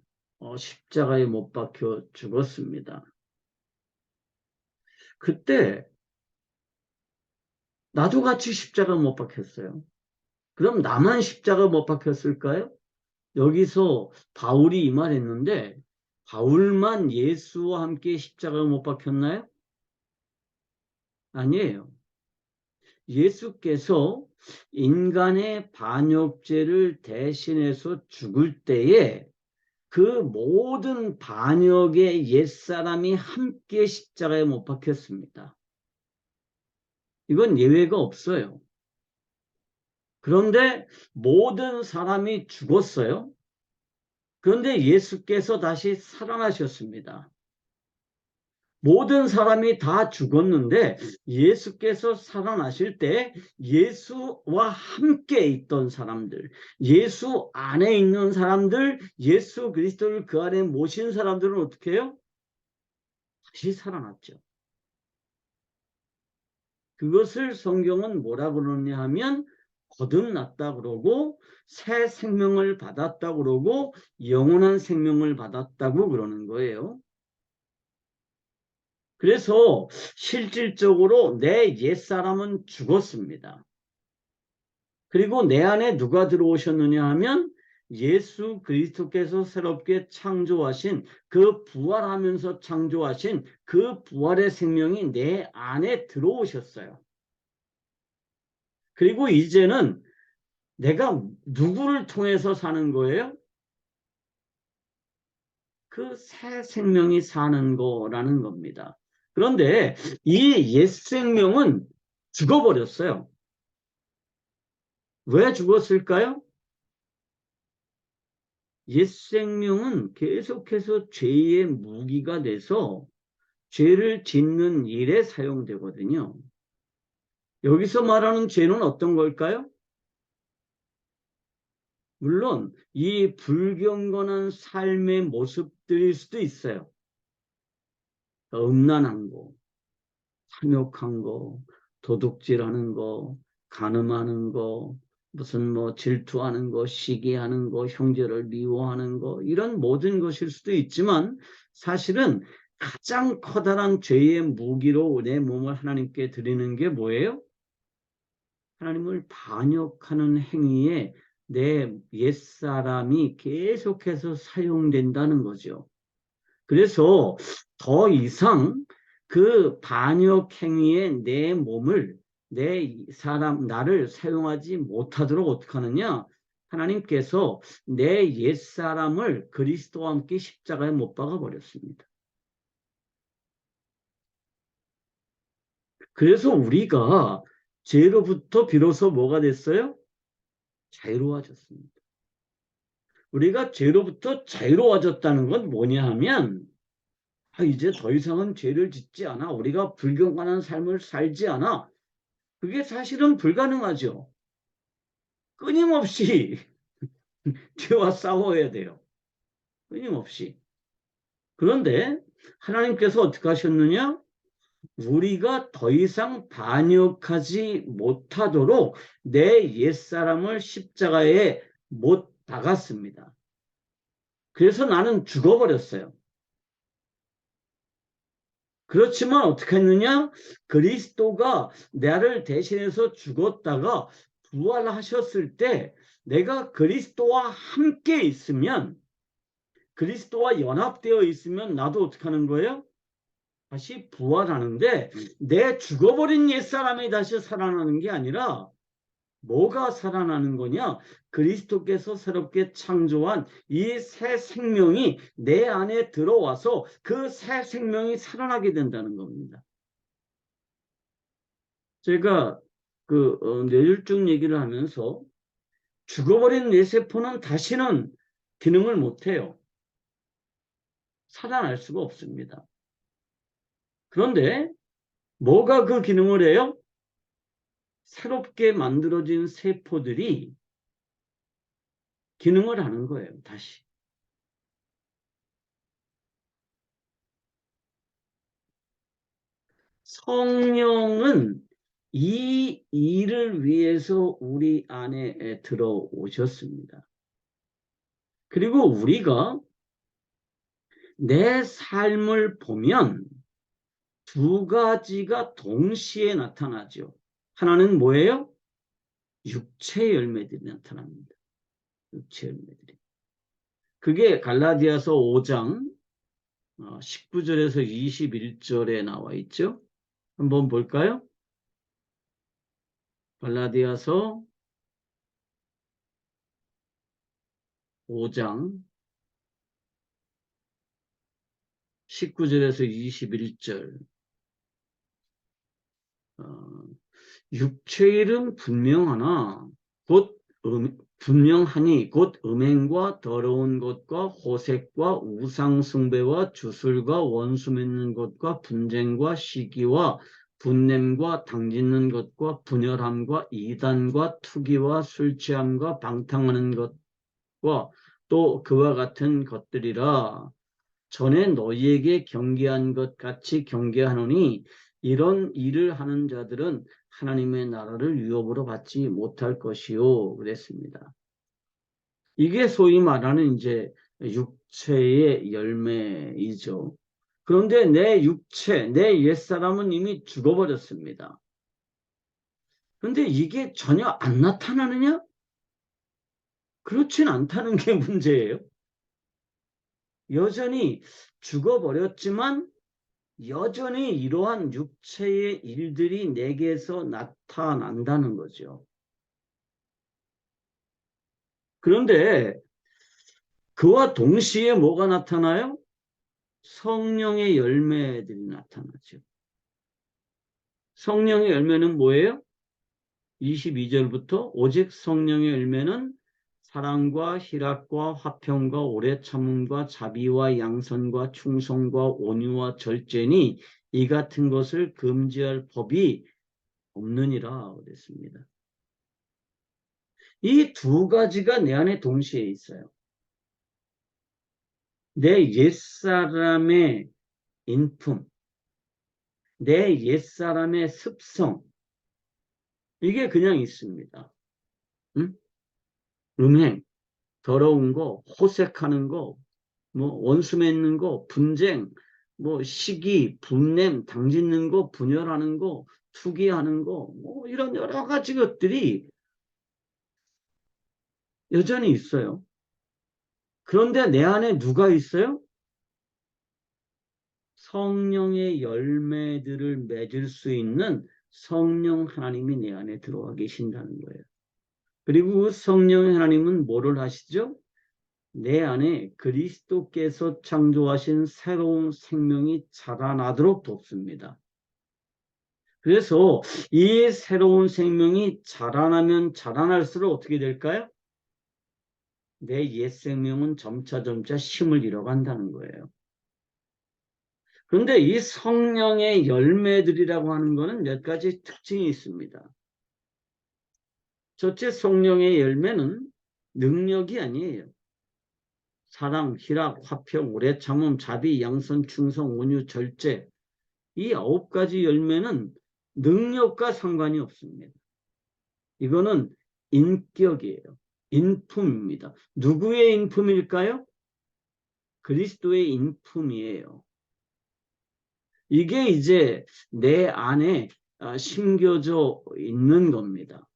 십자가에 못 박혀 죽었습니다. 그때 나도 같이 십자가 못 박혔어요. 그럼 나만 십자가 못 박혔을까요? 여기서 바울이 이 말했는데 바울만 예수와 함께 십자가 못 박혔나요? 아니에요. 예수께서 인간의 반역죄를 대신해서 죽을 때에 그 모든 반역의 옛사람이 함께 십자가에 못 박혔습니다. 이건 예외가 없어요. 그런데 모든 사람이 죽었어요. 그런데 예수께서 다시 살아나셨습니다. 모든 사람이 다 죽었는데 예수께서 살아나실 때 예수와 함께 있던 사람들, 예수 안에 있는 사람들, 예수 그리스도를 그 안에 모신 사람들은 어떻게 해요? 다시 살아났죠. 그것을 성경은 뭐라 그러냐 하면 거듭났다 그러고 새 생명을 받았다 그러고 영원한 생명을 받았다고 그러는 거예요. 그래서 실질적으로 내 옛사람은 죽었습니다. 그리고 내 안에 누가 들어오셨느냐 하면 예수 그리스도께서 새롭게 창조하신 그 부활하면서 창조하신 그 부활의 생명이 내 안에 들어오셨어요. 그리고 이제는 내가 누구를 통해서 사는 거예요? 그 새 생명이 사는 거라는 겁니다. 그런데 이 옛 생명은 죽어버렸어요. 왜 죽었을까요? 옛 생명은 계속해서 죄의 무기가 돼서 죄를 짓는 일에 사용되거든요. 여기서 말하는 죄는 어떤 걸까요? 물론 이 불경건한 삶의 모습들일 수도 있어요. 음란한 거, 탐욕한 거, 도둑질하는 거, 간음하는 거, 무슨 뭐 질투하는 거, 시기하는 거, 형제를 미워하는 거, 이런 모든 것일 수도 있지만 사실은 가장 커다란 죄의 무기로 내 몸을 하나님께 드리는 게 뭐예요? 하나님을 반역하는 행위에 내 옛사람이 계속해서 사용된다는 거죠. 그래서 더 이상 그 반역 행위에 내 몸을 나를 사용하지 못하도록 어떻게 하느냐? 하나님께서 내 옛사람을 그리스도와 함께 십자가에 못 박아 버렸습니다. 그래서 우리가 죄로부터 비로소 뭐가 됐어요? 자유로워졌습니다. 우리가 죄로부터 자유로워졌다는 건 뭐냐 하면 이제 더 이상은 죄를 짓지 않아. 우리가 불경건한 삶을 살지 않아. 그게 사실은 불가능하죠. 끊임없이 죄와 싸워야 돼요. 끊임없이. 그런데 하나님께서 어떻게 하셨느냐? 우리가 더 이상 반역하지 못하도록 내 옛사람을 십자가에 못 박았습니다. 그래서 나는 죽어버렸어요. 그렇지만 어떻게 했느냐? 그리스도가 나를 대신해서 죽었다가 부활하셨을 때 내가 그리스도와 함께 있으면, 그리스도와 연합되어 있으면 나도 어떻게 하는 거예요? 다시 부활하는데 내 죽어버린 옛사람이 다시 살아나는 게 아니라 뭐가 살아나는 거냐? 그리스도께서 새롭게 창조한 이 새 생명이 내 안에 들어와서 그 새 생명이 살아나게 된다는 겁니다. 제가 뇌졸중 얘기를 하면서 죽어버린 뇌세포는 다시는 기능을 못해요. 살아날 수가 없습니다. 그런데 뭐가 그 기능을 해요? 새롭게 만들어진 세포들이 기능을 하는 거예요. 다시. 성령은 이 일을 위해서 우리 안에 들어오셨습니다. 그리고 우리가 내 삶을 보면 두 가지가 동시에 나타나죠. 하나는 뭐예요? 육체 열매들이 나타납니다. 육체 열매들이. 그게 갈라디아서 5장 19절에서 21절에 나와 있죠. 한번 볼까요? 갈라디아서 5장 19절에서 21절. 육체일은 분명하나 분명하니 곧 음행과 더러운 것과 호색과 우상숭배와 주술과 원수 맺는 것과 분쟁과 시기와 분냄과 당짓는 것과 분열함과 이단과 투기와 술취함과 방탕하는 것과 또 그와 같은 것들이라. 전에 너희에게 경계한 것 같이 경계하노니 이런 일을 하는 자들은 하나님의 나라를 유업으로 받지 못할 것이요. 그랬습니다. 이게 소위 말하는 이제 육체의 열매이죠. 그런데 내 육체, 내 옛사람은 이미 죽어버렸습니다. 그런데 이게 전혀 안 나타나느냐? 그렇진 않다는 게 문제예요. 여전히 죽어버렸지만 여전히 이러한 육체의 일들이 내게서 나타난다는 거죠. 그런데 그와 동시에 뭐가 나타나요? 성령의 열매들이 나타나죠. 성령의 열매는 뭐예요? 22절부터 오직 성령의 열매는 사랑과 희락과 화평과 오래 참음과 자비와 양선과 충성과 온유와 절제니 이 같은 것을 금지할 법이 없느니라 그랬습니다. 이 두 가지가 내 안에 동시에 있어요. 내 옛사람의 인품, 내 옛사람의 습성, 이게 그냥 있습니다. 응? 음행, 더러운 거, 호색하는 거, 뭐 원수 맺는 거, 분쟁, 뭐 시기, 분냄, 당짓는 거, 분열하는 거, 투기하는 거, 뭐 이런 여러 가지 것들이 여전히 있어요. 그런데 내 안에 누가 있어요? 성령의 열매들을 맺을 수 있는 성령 하나님이 내 안에 들어와 계신다는 거예요. 그리고 그 성령 하나님은 뭐를 하시죠? 내 안에 그리스도께서 창조하신 새로운 생명이 자라나도록 돕습니다. 그래서 이 새로운 생명이 자라나면 자라날수록 어떻게 될까요? 내 옛 생명은 점차 힘을 잃어간다는 거예요. 그런데 이 성령의 열매들이라고 하는 것은 몇 가지 특징이 있습니다. 첫째, 성령의 열매는 능력이 아니에요. 사랑, 희락, 화평, 오래 참음, 자비, 양선, 충성, 온유, 절제, 이 9가지 열매는 능력과 상관이 없습니다. 이거는 인격이에요. 인품입니다. 누구의 인품일까요? 그리스도의 인품이에요. 이게 이제 내 안에 심겨져 있는 겁니다.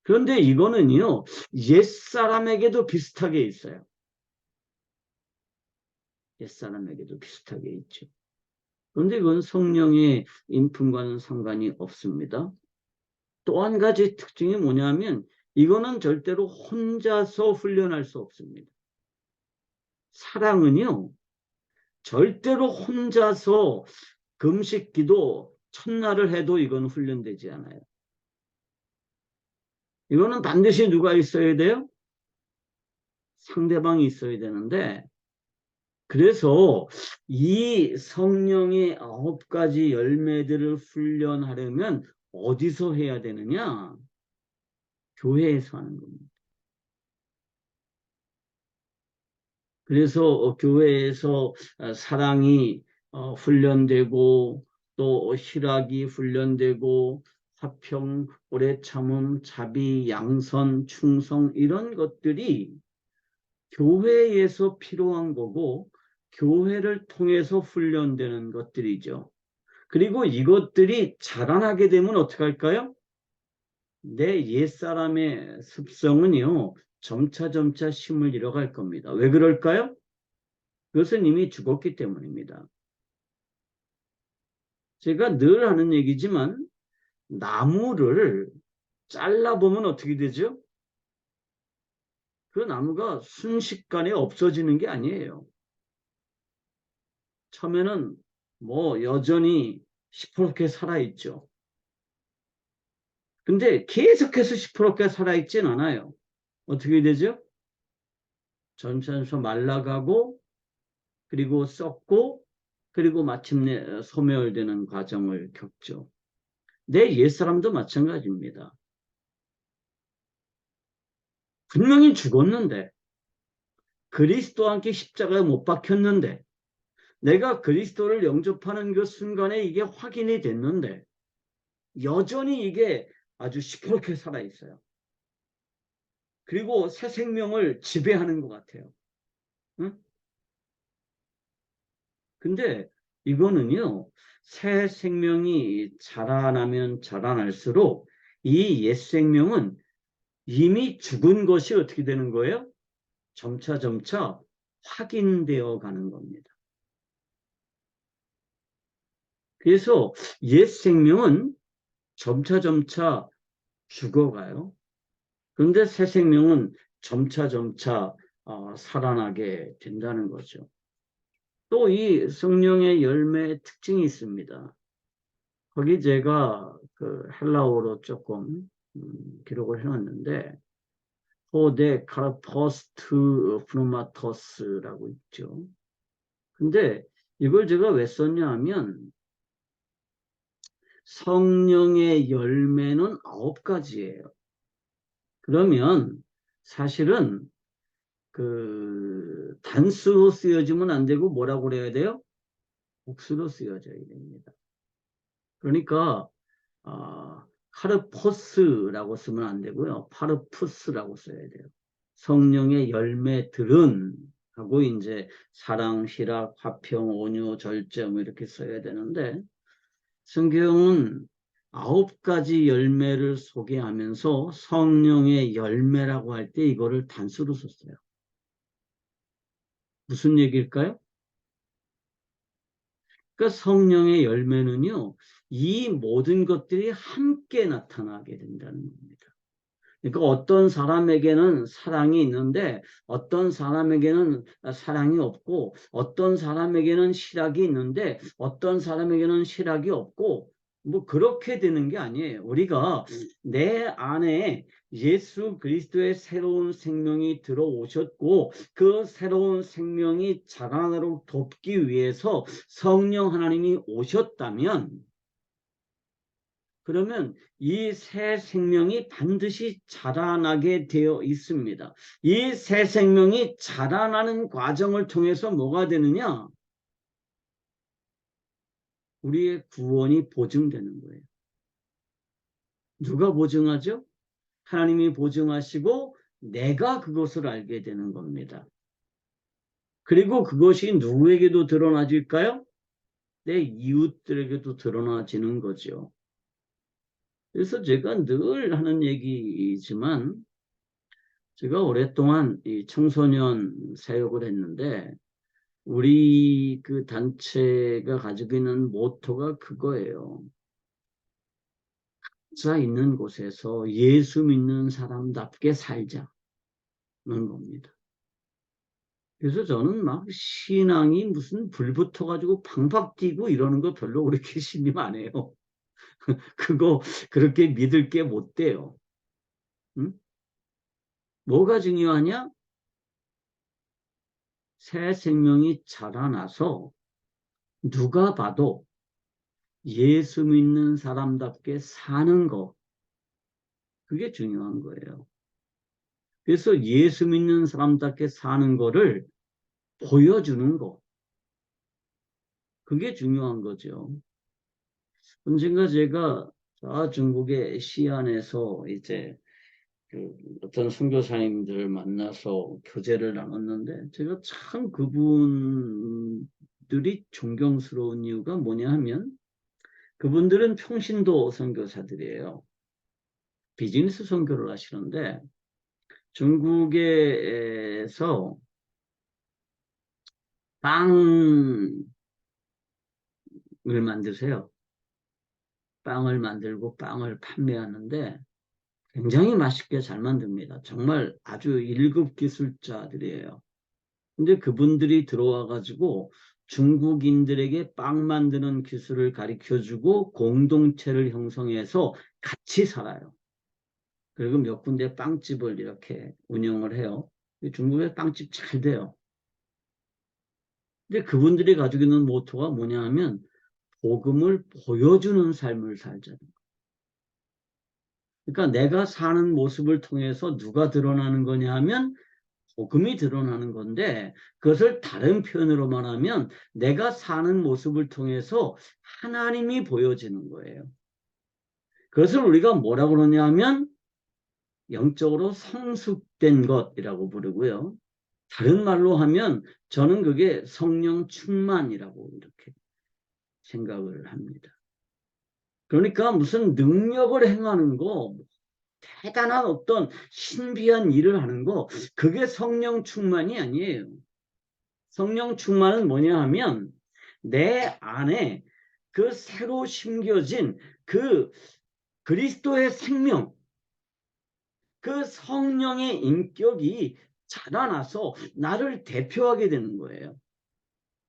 그런데 이거는요, 옛사람에게도 비슷하게 있어요. 옛사람에게도 비슷하게 있죠. 그런데 이건 성령의 인품과는 상관이 없습니다. 또 한 가지 특징이 뭐냐면 이거는 절대로 혼자서 훈련할 수 없습니다. 사랑은요, 절대로 혼자서 금식 기도 첫날을 해도 이건 훈련되지 않아요. 이거는 반드시 누가 있어야 돼요? 상대방이 있어야 되는데, 그래서 이 성령의 9가지 열매들을 훈련하려면 어디서 해야 되느냐? 교회에서 하는 겁니다. 그래서 교회에서 사랑이 훈련되고 또 희락이 훈련되고 화평, 오래 참음, 자비, 양선, 충성 이런 것들이 교회에서 필요한 거고 교회를 통해서 훈련되는 것들이죠. 그리고 이것들이 자라나게 되면 어떻게 할까요? 내 옛사람의 습성은요, 점차 힘을 잃어갈 겁니다. 왜 그럴까요? 그것은 이미 죽었기 때문입니다. 제가 늘 하는 얘기지만 나무를 잘라보면 어떻게 되죠? 그 나무가 순식간에 없어지는 게 아니에요. 처음에는 뭐 여전히 시퍼렇게 살아있죠. 근데 계속해서 시퍼렇게 살아있진 않아요. 어떻게 되죠? 점차 말라가고 그리고 썩고 그리고 마침내 소멸되는 과정을 겪죠. 내 옛사람도 마찬가지입니다. 분명히 죽었는데 그리스도와 함께 십자가에 못 박혔는데 내가 그리스도를 영접하는 그 순간에 이게 확인이 됐는데 여전히 이게 아주 시퍼렇게 살아있어요. 그리고 새 생명을 지배하는 것 같아요. 응? 근데 이거는요, 새 생명이 자라나면 자라날수록 이 옛 생명은 이미 죽은 것이 어떻게 되는 거예요? 점차 확인되어 가는 겁니다. 그래서 옛 생명은 점차 죽어가요. 그런데 새 생명은 점차 살아나게 된다는 거죠. 또 이 성령의 열매의 특징이 있습니다. 거기 제가 그 헬라어로 조금 기록을 해놨는데 호데 카르포스트 프노마토스라고 있죠. 근데 이걸 제가 왜 썼냐 하면 성령의 열매는 9가지예요. 그러면 사실은 그 단수로 쓰여지면 안 되고 뭐라고 그래야 돼요? 복수로 쓰여져야 됩니다. 그러니까 카르포스라고 쓰면 안 되고요. 파르푸스라고 써야 돼요. 성령의 열매들은 하고 이제 사랑, 희락, 화평, 온유, 절제 뭐 이렇게 써야 되는데 성경은 9가지 열매를 소개하면서 성령의 열매라고 할 때 이거를 단수로 썼어요. 무슨 얘기일까요? 그러니까 성령의 열매는요, 이 모든 것들이 함께 나타나게 된다는 겁니다. 그러니까 어떤 사람에게는 사랑이 있는데 어떤 사람에게는 사랑이 없고 어떤 사람에게는 실학이 있는데 어떤 사람에게는 실학이 없고 뭐 그렇게 되는 게 아니에요. 우리가 내 안에 예수 그리스도의 새로운 생명이 들어오셨고 그 새로운 생명이 자라나도록 돕기 위해서 성령 하나님이 오셨다면 그러면 이 새 생명이 반드시 자라나게 되어 있습니다. 이 새 생명이 자라나는 과정을 통해서 뭐가 되느냐? 우리의 구원이 보증되는 거예요. 누가 보증하죠? 하나님이 보증하시고 내가 그것을 알게 되는 겁니다. 그리고 그것이 누구에게도 드러나질까요? 내 이웃들에게도 드러나지는 거죠. 그래서 제가 늘 하는 얘기이지만 제가 오랫동안 이 청소년 사역을 했는데 우리 그 단체가 가지고 있는 모토가 그거예요. 자 있는 곳에서 예수 믿는 사람답게 살자는 겁니다. 그래서 저는 막 신앙이 무슨 불 붙어가지고 팡팡 뛰고 이러는 거 별로 그렇게 신임 안 해요. 그거 그렇게 믿을 게 못 돼요. 응? 뭐가 중요하냐? 새 생명이 자라나서 누가 봐도 예수 믿는 사람답게 사는 거, 그게 중요한 거예요. 그래서 예수 믿는 사람답게 사는 거를 보여주는 거, 그게 중요한 거죠. 언젠가 제가 중국의 시안에서 이제 그 어떤 선교사님들 만나서 교제를 나눴는데 제가 참 그분들이 존경스러운 이유가 뭐냐 하면 그분들은 평신도 선교사들이에요. 비즈니스 선교를 하시는데 중국에서 빵을 만드세요. 빵을 만들고 빵을 판매하는데 굉장히 맛있게 잘 만듭니다. 정말 아주 1급 기술자들이에요. 근데 그분들이 들어와 가지고 중국인들에게 빵 만드는 기술을 가르쳐주고 공동체를 형성해서 같이 살아요. 그리고 몇 군데 빵집을 이렇게 운영을 해요. 중국의 빵집 잘 돼요. 근데 그분들이 가지고 있는 모토가 뭐냐 하면 복음을 보여주는 삶을 살자는 거예요. 그러니까 내가 사는 모습을 통해서 누가 드러나는 거냐 하면 복음이 드러나는 건데 그것을 다른 표현으로 말하면 내가 사는 모습을 통해서 하나님이 보여지는 거예요. 그것을 우리가 뭐라고 그러냐 하면 영적으로 성숙된 것이라고 부르고요. 다른 말로 하면 저는 그게 성령 충만이라고 이렇게 생각을 합니다. 그러니까 무슨 능력을 행하는 거, 대단한 어떤 신비한 일을 하는 거, 그게 성령 충만이 아니에요. 성령 충만은 뭐냐 하면 내 안에 그 새로 심겨진 그 그리스도의 생명, 그 성령의 인격이 자라나서 나를 대표하게 되는 거예요.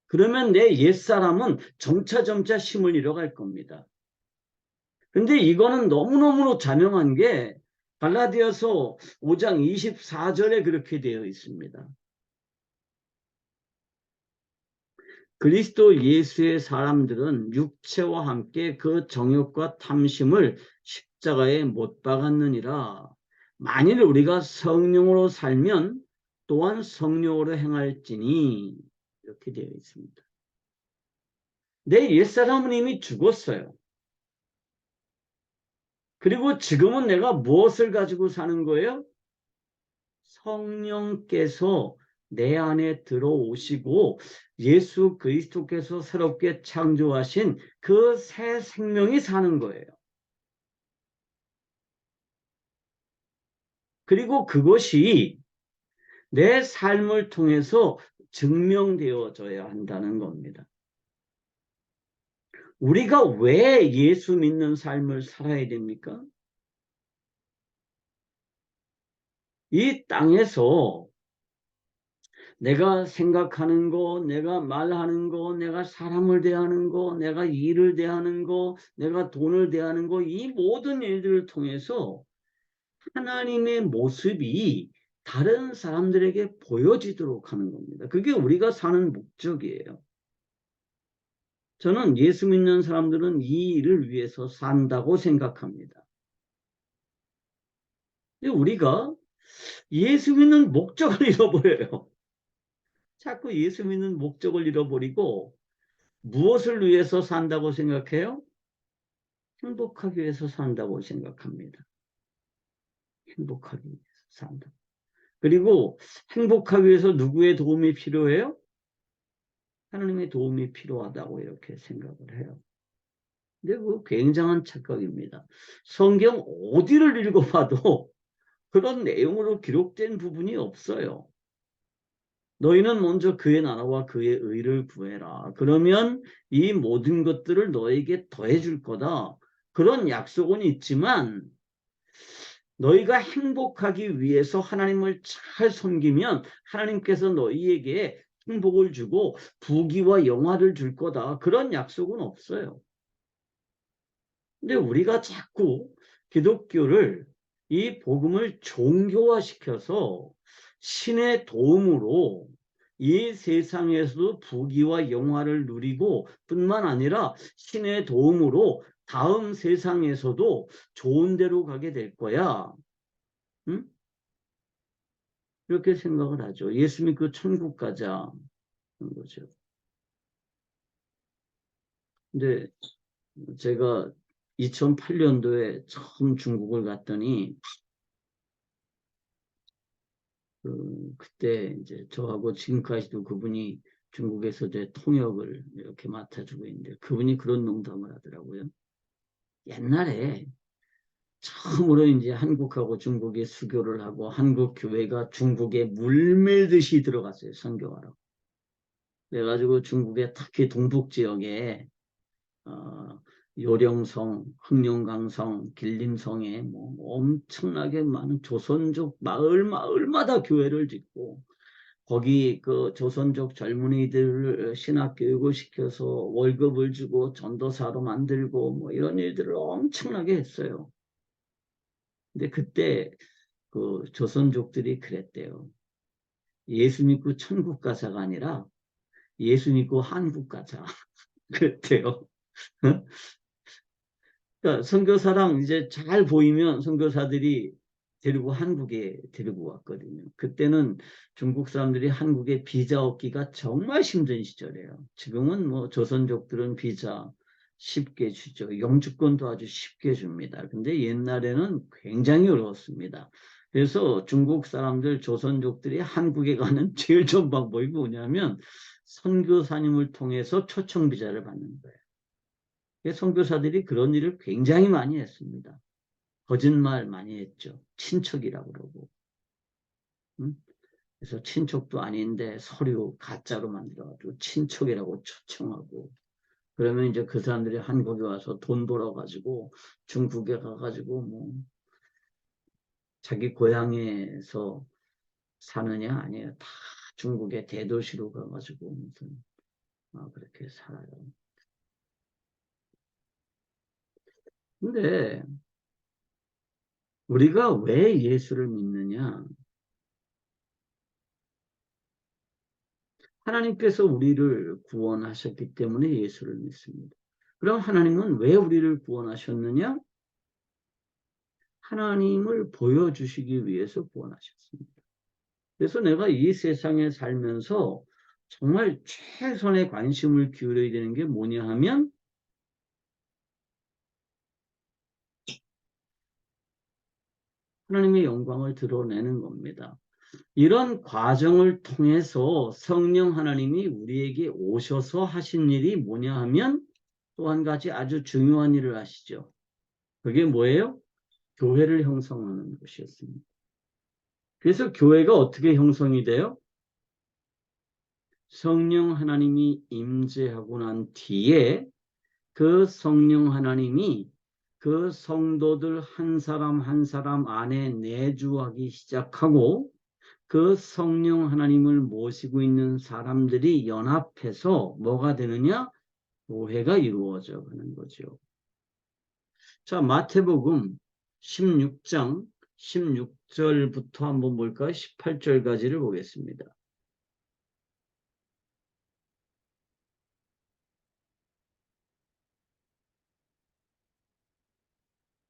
그러면 내 옛사람은 점차 힘을 잃어갈 겁니다. 근데 이거는 너무너무 자명한 게 갈라디아서 5장 24절에 그렇게 되어 있습니다. 그리스도 예수의 사람들은 육체와 함께 그 정욕과 탐심을 십자가에 못 박았느니라. 만일 우리가 성령으로 살면 또한 성령으로 행할지니, 이렇게 되어 있습니다. 내 옛사람은 이미 죽었어요. 그리고 지금은 내가 무엇을 가지고 사는 거예요? 성령께서 내 안에 들어오시고 예수 그리스도께서 새롭게 창조하신 그 새 생명이 사는 거예요. 그리고 그것이 내 삶을 통해서 증명되어져야 한다는 겁니다. 우리가 왜 예수 믿는 삶을 살아야 됩니까? 이 땅에서 내가 생각하는 거, 내가 말하는 거, 내가 사람을 대하는 거, 내가 일을 대하는 거, 내가 돈을 대하는 거, 이 모든 일들을 통해서 하나님의 모습이 다른 사람들에게 보여지도록 하는 겁니다. 그게 우리가 사는 목적이에요. 저는 예수 믿는 사람들은 이 일을 위해서 산다고 생각합니다. 근데 우리가 예수 믿는 목적을 잃어버려요. 자꾸 예수 믿는 목적을 잃어버리고 무엇을 위해서 산다고 생각해요? 행복하기 위해서 산다고 생각합니다. 행복하기 위해서 산다. 그리고 행복하기 위해서 누구의 도움이 필요해요? 하나님의 도움이 필요하다고 이렇게 생각을 해요. 근데 그 굉장한 착각입니다. 성경 어디를 읽어봐도 그런 내용으로 기록된 부분이 없어요. 너희는 먼저 그의 나라와 그의 의를 구해라. 그러면 이 모든 것들을 너에게 더해줄 거다. 그런 약속은 있지만 너희가 행복하기 위해서 하나님을 잘 섬기면 하나님께서 너희에게 행복을 주고 부귀와 영화를 줄 거다. 그런 약속은 없어요. 근데 우리가 자꾸 기독교를 이 복음을 종교화시켜서 신의 도움으로 이 세상에서도 부귀와 영화를 누리고 뿐만 아니라 신의 도움으로 다음 세상에서도 좋은 데로 가게 될 거야. 응? 이렇게 생각을 하죠. 예수 믿고 천국 가자. 그런 거죠. 근데 제가 2008년도에 처음 중국을 갔더니 그때 이제 저하고 지금까지도 그분이 중국에서 제 통역을 이렇게 맡아주고 있는데 그분이 그런 농담을 하더라고요. 옛날에 처음으로 이제 한국하고 중국이 수교를 하고 한국 교회가 중국에 물밀듯이 들어갔어요. 선교하러. 그래가지고 중국의 특히 동북 지역에 어, 요령성, 흑룡강성, 길림성에 뭐 엄청나게 많은 조선족 마을마다 교회를 짓고 거기 그 조선족 젊은이들을 신학 교육을 시켜서 월급을 주고 전도사로 만들고 뭐 이런 일들을 엄청나게 했어요. 근데 그때 그 조선족들이 그랬대요. 예수 믿고 천국 가자가 아니라 예수 믿고 한국 가자. 그랬대요. 그러니까 선교사랑 이제 잘 보이면 선교사들이 데리고 한국에 데리고 왔거든요. 그때는 중국 사람들이 한국에 비자 얻기가 정말 힘든 시절이에요. 지금은 뭐 조선족들은 비자 쉽게 주죠. 영주권도 아주 쉽게 줍니다. 근데 옛날에는 굉장히 어려웠습니다. 그래서 중국 사람들, 조선족들이 한국에 가는 제일 좋은 방법이 뭐냐면 선교사님을 통해서 초청 비자를 받는 거예요. 선교사들이 그런 일을 굉장히 많이 했습니다. 거짓말 많이 했죠. 친척이라고 그러고. 응? 그래서 친척도 아닌데 서류 가짜로 만들어가지고 친척이라고 초청하고 그러면 이제 그 사람들이 한국에 와서 돈 벌어가지고 중국에 가가지고 뭐 자기 고향에서 사느냐 아니에요. 다 중국의 대도시로 가가지고 무슨 그렇게 살아요. 근데 우리가 왜 예수를 믿느냐? 하나님께서 우리를 구원하셨기 때문에 예수를 믿습니다. 그럼 하나님은 왜 우리를 구원하셨느냐? 하나님을 보여주시기 위해서 구원하셨습니다. 그래서 내가 이 세상에 살면서 정말 최선의 관심을 기울여야 되는 게 뭐냐 하면 하나님의 영광을 드러내는 겁니다. 이런 과정을 통해서 성령 하나님이 우리에게 오셔서 하신 일이 뭐냐 하면 또 한 가지 아주 중요한 일을 하시죠. 그게 뭐예요? 교회를 형성하는 것이었습니다. 그래서 교회가 어떻게 형성이 돼요? 성령 하나님이 임재하고 난 뒤에 그 성령 하나님이 그 성도들 한 사람 한 사람 안에 내주하기 시작하고 그 성령 하나님을 모시고 있는 사람들이 연합해서 뭐가 되느냐? 교회가 이루어져 가는 거죠. 자, 마태복음 16장 16절부터 한번 볼까요? 18절까지를 보겠습니다.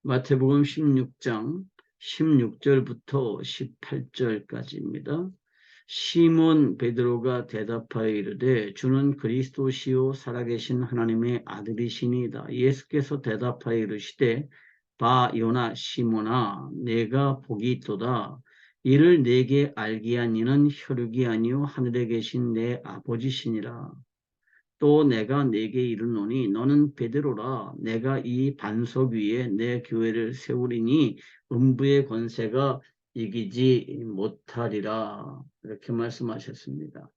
마태복음 16장 16절부터 18절까지입니다. 시몬 베드로가 대답하여 이르되 주는 그리스도시요 살아계신 하나님의 아들이시니이다. 예수께서 대답하여 이르시되 바 요나 시몬아 내가 복이 있도다. 이를 내게 알게 한 이는 혈육이 아니요 하늘에 계신 내 아버지시니라. 또 내가 네게 이르노니 너는 베드로라. 내가 이 반석 위에 내 교회를 세우리니 음부의 권세가 이기지 못하리라. 이렇게 말씀하셨습니다.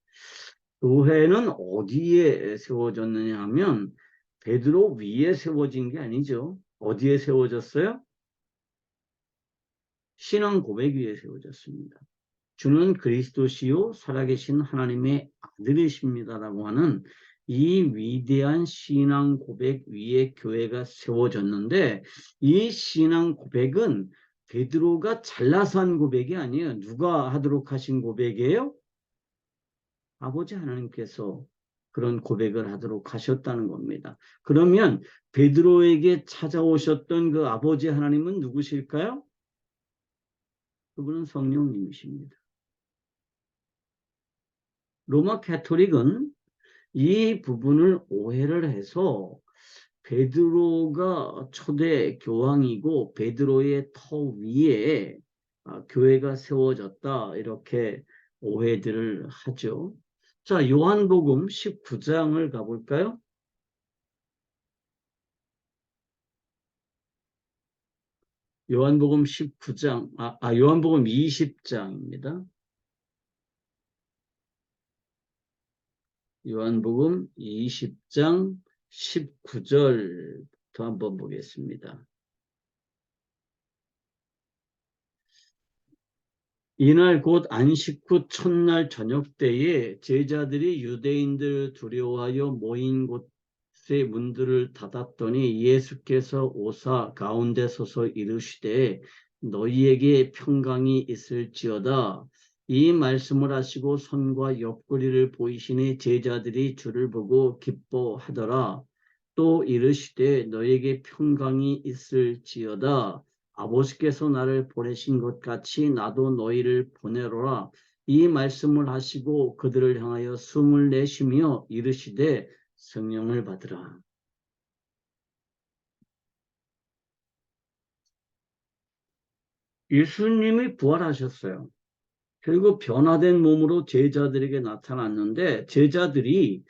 교회는 어디에 세워졌느냐 하면 베드로 위에 세워진 게 아니죠. 어디에 세워졌어요? 신앙 고백 위에 세워졌습니다. 주는 그리스도시요 살아계신 하나님의 아들이십니다라고 하는 이 위대한 신앙 고백 위에 교회가 세워졌는데 이 신앙 고백은 베드로가 잘나서 한 고백이 아니에요. 누가 하도록 하신 고백이에요? 아버지 하나님께서 그런 고백을 하도록 하셨다는 겁니다. 그러면 베드로에게 찾아오셨던 그 아버지 하나님은 누구실까요? 그분은 성령님이십니다. 로마 캐토릭은 이 부분을 오해를 해서 베드로가 초대 교황이고 베드로의 터 위에 교회가 세워졌다 이렇게 오해들을 하죠. 자, 요한복음 19장을 가볼까요? 요한복음 19장, 요한복음 20장입니다. 요한복음 20장 19절부터 한번 보겠습니다. 이날 곧 안식 후 첫날 저녁 때에 제자들이 유대인들 두려워하여 모인 곳의 문들을 닫았더니 예수께서 오사 가운데 서서 이르시되 너희에게 평강이 있을지어다. 이 말씀을 하시고 손과 옆구리를 보이시니 제자들이 주를 보고 기뻐하더라. 또 이르시되 너희에게 평강이 있을지어다. 아버지께서 나를 보내신 것 같이 나도 너희를 보내노라. 이 말씀을 하시고 그들을 향하여 숨을 내쉬며 이르시되 성령을 받으라. 예수님이 부활하셨어요. 그리고 변화된 몸으로 제자들에게 나타났는데 제자들이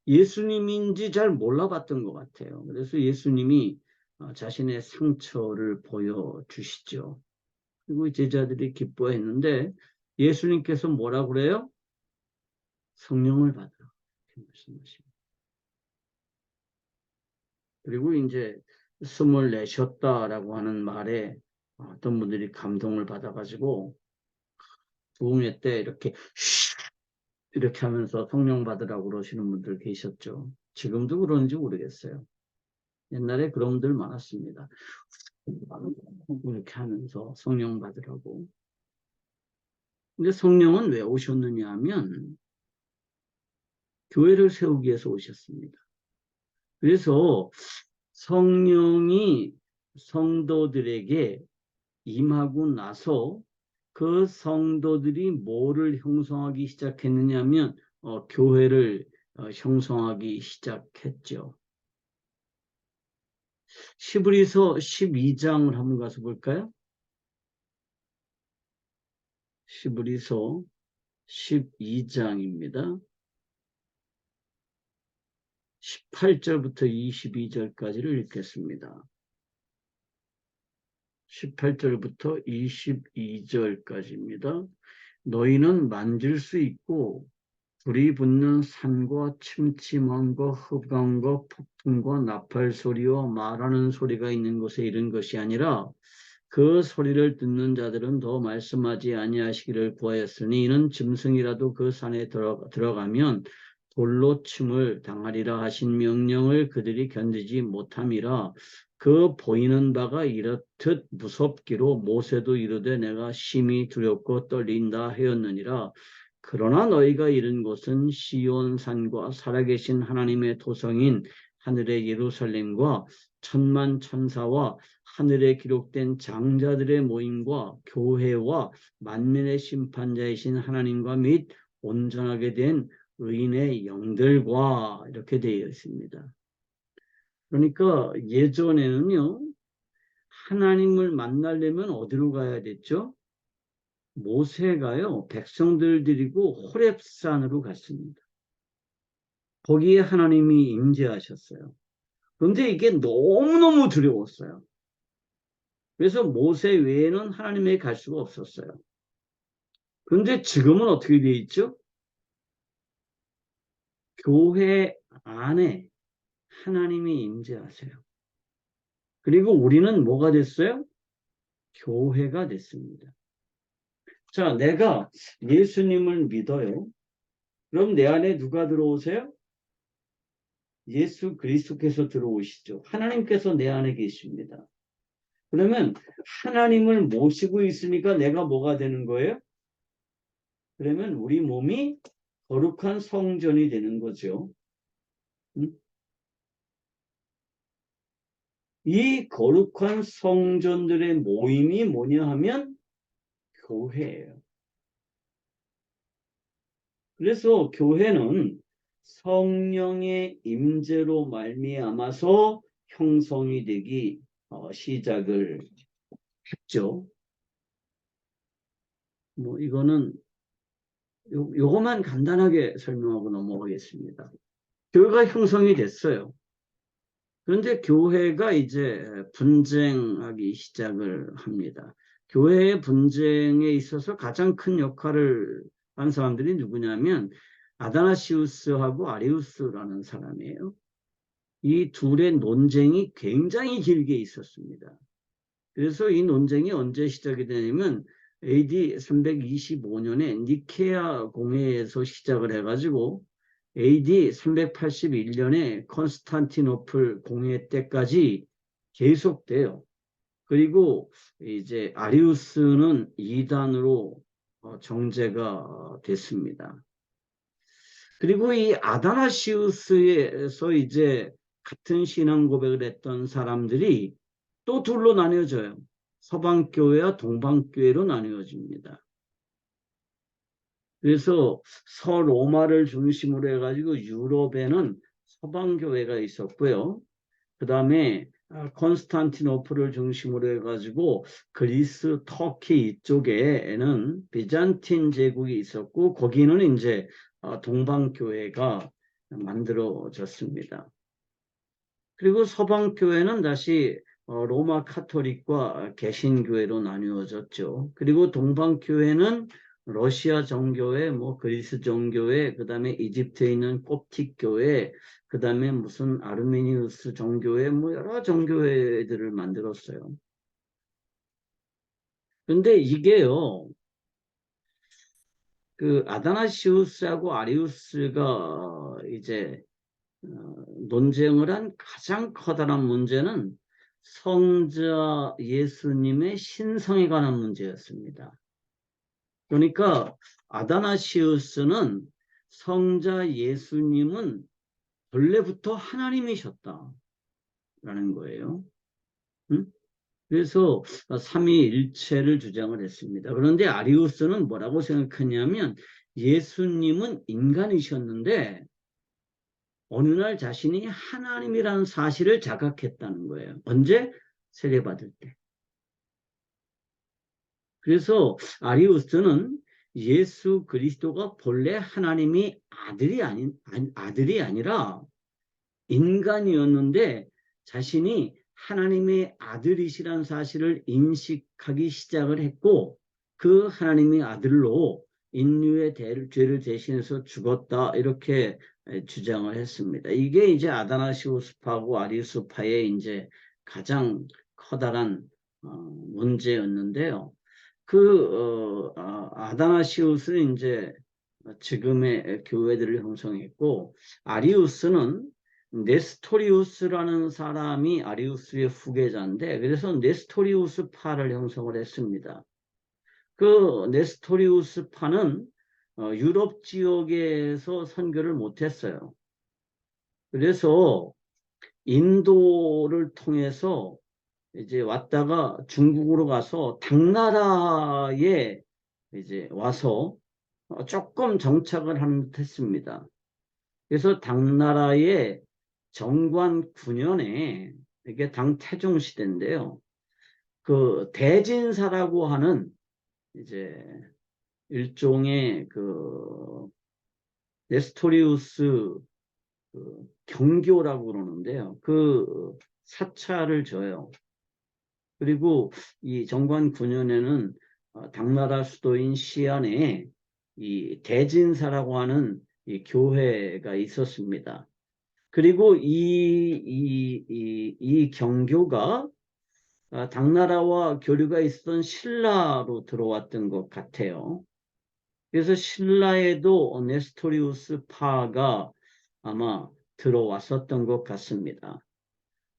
예수님인지 잘 몰라봤던 것 같아요. 그래서 예수님이 자신의 상처를 보여주시죠. 그리고 제자들이 기뻐했는데 예수님께서 뭐라 그래요? 성령을 받으라. 이렇게 말씀하십니다. 그리고 이제 숨을 내쉬었다라고 하는 말에 어떤 분들이 감동을 받아가지고 부흥회 때 이렇게 이렇게 하면서 성령 받으라고 그러시는 분들 계셨죠. 지금도 그런지 모르겠어요. 옛날에 그런 분들 많았습니다. 이렇게 하면서 성령 받으라고. 근데 성령은 왜 오셨느냐 하면 교회를 세우기 위해서 오셨습니다. 그래서 성령이 성도들에게 임하고 나서 그 성도들이 뭐를 형성하기 시작했느냐 하면 교회를 형성하기 시작했죠. 시브리서 12장을 한번 가서 볼까요? 시브리서 12장입니다. 18절부터 22절까지를 읽겠습니다. 18절부터 22절까지입니다. 너희는 만질 수 있고 불이 붙는 산과 침침함과 흑암과 폭풍과 나팔 소리와 말하는 소리가 있는 곳에 이른 것이 아니라 그 소리를 듣는 자들은 더 말씀하지 아니하시기를 구하였으니 이는 짐승이라도 그 산에 들어가면 돌로 침을 당하리라 하신 명령을 그들이 견디지 못함이라. 그 보이는 바가 이렇듯 무섭기로 모세도 이르되 내가 심히 두렵고 떨린다 하였느니라. 그러나 너희가 이른 곳은 시온 산과 살아계신 하나님의 도성인 하늘의 예루살렘과 천만 천사와 하늘에 기록된 장자들의 모임과 교회와 만민의 심판자이신 하나님과 및 온전하게 된 의인의 영들과 이렇게 되어 있습니다. 그러니까 예전에는요, 하나님을 만나려면 어디로 가야 됐죠? 모세가요, 백성들 데리고 호렙산으로 갔습니다. 거기에 하나님이 임재하셨어요. 그런데 이게 너무너무 두려웠어요. 그래서 모세 외에는 하나님에게 갈 수가 없었어요. 그런데 지금은 어떻게 되어 있죠? 교회 안에 하나님이 임재하세요. 그리고 우리는 뭐가 됐어요? 교회가 됐습니다. 자, 내가 예수님을 믿어요. 그럼 내 안에 누가 들어오세요? 예수 그리스도께서 들어오시죠. 하나님께서 내 안에 계십니다. 그러면 하나님을 모시고 있으니까 내가 뭐가 되는 거예요? 그러면 우리 몸이 거룩한 성전이 되는 거죠. 이 거룩한 성전들의 모임이 뭐냐 하면 교회예요. 그래서 교회는 성령의 임재로 말미암아서 형성이 되기 시작을 했죠. 뭐 이거는 요거만 간단하게 설명하고 넘어가겠습니다. 교회가 형성이 됐어요. 그런데 교회가 이제 분쟁하기 시작을 합니다. 교회의 분쟁에 있어서 가장 큰 역할을 한 사람들이 누구냐면 아다나시우스하고 아리우스라는 사람이에요. 이 둘의 논쟁이 굉장히 길게 있었습니다. 그래서 이 논쟁이 언제 시작이 되냐면 AD 325년에 니케아 공회에서 시작을 해가지고 AD 381년에 콘스탄티노플 공회 때까지 계속돼요. 그리고 이제 아리우스는 이단으로 정죄가 됐습니다. 그리고 이 아다나시우스에서 이제 같은 신앙 고백을 했던 사람들이 또 둘로 나뉘어져요. 서방교회와 동방교회로 나뉘어집니다. 그래서 서로마를 중심으로 해가지고 유럽에는 서방교회가 있었고요. 그 다음에 콘스탄티노플을 중심으로 해가지고 그리스, 터키 이쪽에는 비잔틴 제국이 있었고 거기는 이제 동방교회가 만들어졌습니다. 그리고 서방교회는 다시 로마 카톨릭과 개신교회로 나누어졌죠. 그리고 동방교회는 러시아 정교회, 뭐 그리스 정교회, 그 다음에 이집트에 있는 콥틱 교회, 그 다음에 무슨 아르메니우스 정교회, 뭐 여러 정교회들을 만들었어요. 근데 이게요, 그 아다나시우스하고 아리우스가 이제 논쟁을 한 가장 커다란 문제는 성자 예수님의 신성에 관한 문제였습니다. 그러니까 아다나시우스는 성자 예수님은 본래부터 하나님이셨다라는 거예요. 응? 그래서 삼위일체를 주장을 했습니다. 그런데 아리우스는 뭐라고 생각했냐면 예수님은 인간이셨는데 어느 날 자신이 하나님이라는 사실을 자각했다는 거예요. 언제? 세례받을 때. 그래서 아리우스는 예수 그리스도가 본래 하나님이 아들이 아니라 인간이었는데 자신이 하나님의 아들이시라는 사실을 인식하기 시작을 했고 그 하나님의 아들로 인류의 죄를 대신해서 죽었다 이렇게 주장을 했습니다. 이게 이제 아다나시우스파하고 아리우스파의 이제 가장 커다란 문제였는데요. 아다나시우스는 이제 지금의 교회들을 형성했고 아리우스는 네스토리우스라는 사람이 아리우스의 후계자인데 그래서 네스토리우스파를 형성을 했습니다. 그 네스토리우스파는 유럽 지역에서 선교를 못했어요. 그래서 인도를 통해서 이제 왔다가 중국으로 가서 당나라에 이제 와서 조금 정착을 한 듯 했습니다. 그래서 당나라의 정관 9년에 이게 당태종 시대인데요. 그 대진사라고 하는 이제 일종의 그 네스토리우스 그 경교라고 그러는데요. 그 사찰을 줘요. 그리고 이 정관 9년에는 당나라 수도인 시안에 이 대진사라고 하는 이 교회가 있었습니다. 그리고 이 경교가 당나라와 교류가 있었던 신라로 들어왔던 것 같아요. 그래서 신라에도 네스토리우스 파가 아마 들어왔었던 것 같습니다.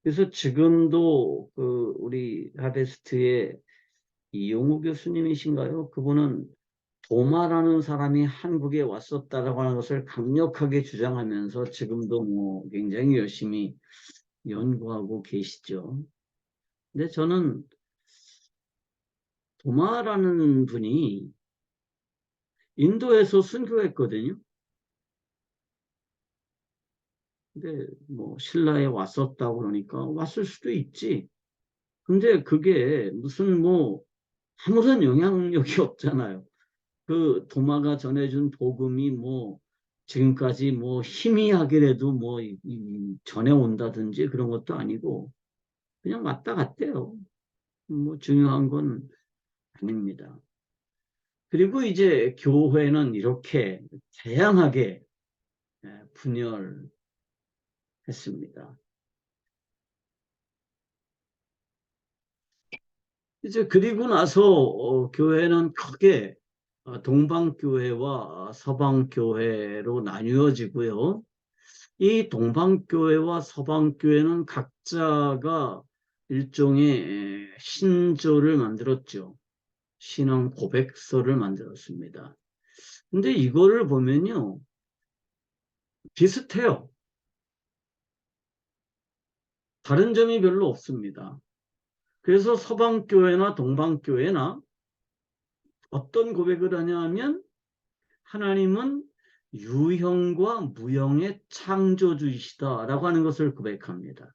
그래서 지금도 그 우리 하베스트의 이용우 교수님이신가요? 그분은 도마라는 사람이 한국에 왔었다라고 하는 것을 강력하게 주장하면서 지금도 뭐 굉장히 열심히 연구하고 계시죠. 근데 저는 도마라는 분이 인도에서 순교했거든요. 근데 뭐 신라에 왔었다고 그러니까 왔을 수도 있지. 근데 그게 무슨 뭐 아무런 영향력이 없잖아요. 그 도마가 전해준 복음이 뭐 지금까지 뭐 희미하게라도 뭐 전해온다든지 그런 것도 아니고 그냥 왔다 갔대요. 뭐 중요한 건 아닙니다. 그리고 이제 교회는 이렇게 다양하게 분열했습니다. 이제 그리고 나서 교회는 크게 동방교회와 서방교회로 나뉘어지고요. 이 동방교회와 서방교회는 각자가 일종의 신조를 만들었죠. 신앙 고백서를 만들었습니다. 근데 이거를 보면요. 비슷해요. 다른 점이 별로 없습니다. 그래서 서방교회나 동방교회나 어떤 고백을 하냐 하면 하나님은 유형과 무형의 창조주이시다라고 하는 것을 고백합니다.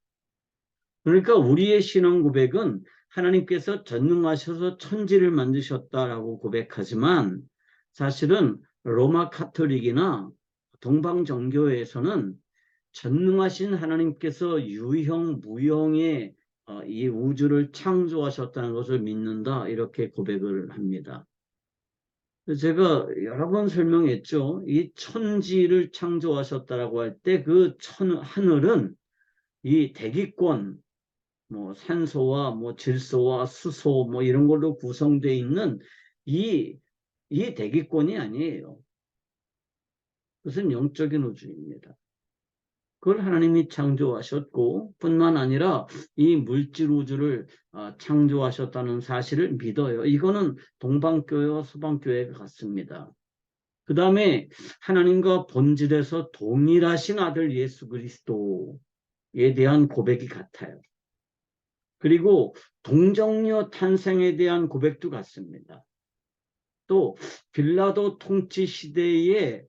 그러니까 우리의 신앙 고백은 하나님께서 전능하셔서 천지를 만드셨다라고 고백하지만 사실은 로마 카톨릭이나 동방 정교회에서는 전능하신 하나님께서 유형, 무형의 이 우주를 창조하셨다는 것을 믿는다 이렇게 고백을 합니다. 제가 여러 번 설명했죠. 이 천지를 창조하셨다라고 할 때 그 하늘은 이 대기권, 뭐 산소와 뭐 질소와 수소 뭐 이런 걸로 구성되어 있는 이, 이 대기권이 아니에요. 그것은 영적인 우주입니다. 그걸 하나님이 창조하셨고 뿐만 아니라 이 물질 우주를 창조하셨다는 사실을 믿어요. 이거는 동방교회와 서방교회가 같습니다. 그 다음에 하나님과 본질에서 동일하신 아들 예수 그리스도에 대한 고백이 같아요. 그리고 동정녀 탄생에 대한 고백도 같습니다. 또 빌라도 통치 시대에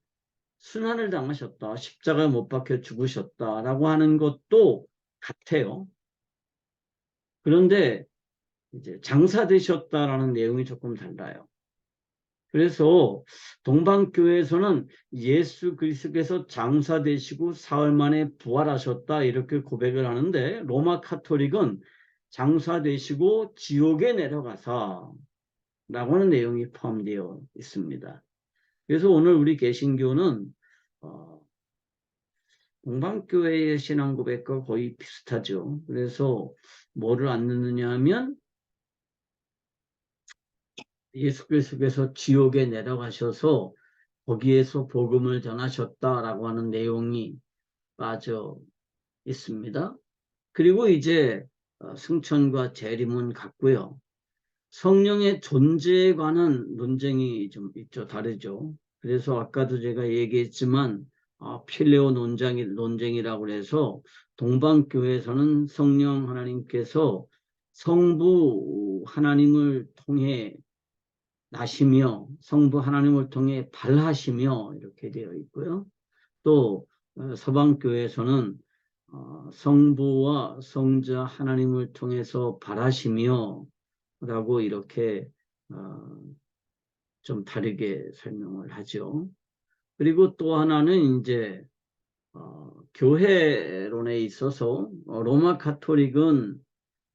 순환을 당하셨다. 십자가에 못 박혀 죽으셨다라고 하는 것도 같아요. 그런데 이제 장사되셨다라는 내용이 조금 달라요. 그래서 동방교회에서는 예수 그리스도께서 장사되시고 사흘 만에 부활하셨다 이렇게 고백을 하는데 로마 카톨릭은 장사되시고 지옥에 내려가사 라고 하는 내용이 포함되어 있습니다. 그래서 오늘 우리 개신교는 동방교회의 신앙 고백과 거의 비슷하죠. 그래서 뭐를 안 넣느냐 하면 예수 그리스도께서 지옥에 내려가셔서 거기에서 복음을 전하셨다라고 하는 내용이 빠져 있습니다. 그리고 이제 승천과 재림은 같고요. 성령의 존재에 관한 논쟁이 좀 있죠. 다르죠. 그래서 아까도 제가 얘기했지만 필레오 논쟁이라고 해서 동방교회에서는 성령 하나님께서 성부 하나님을 통해 나시며 성부 하나님을 통해 발하시며 이렇게 되어 있고요. 또 서방교회에서는 성부와 성자 하나님을 통해서 발하시며 라고 이렇게 좀 다르게 설명을 하죠. 그리고 또 하나는 이제 교회론에 있어서 로마 카톨릭은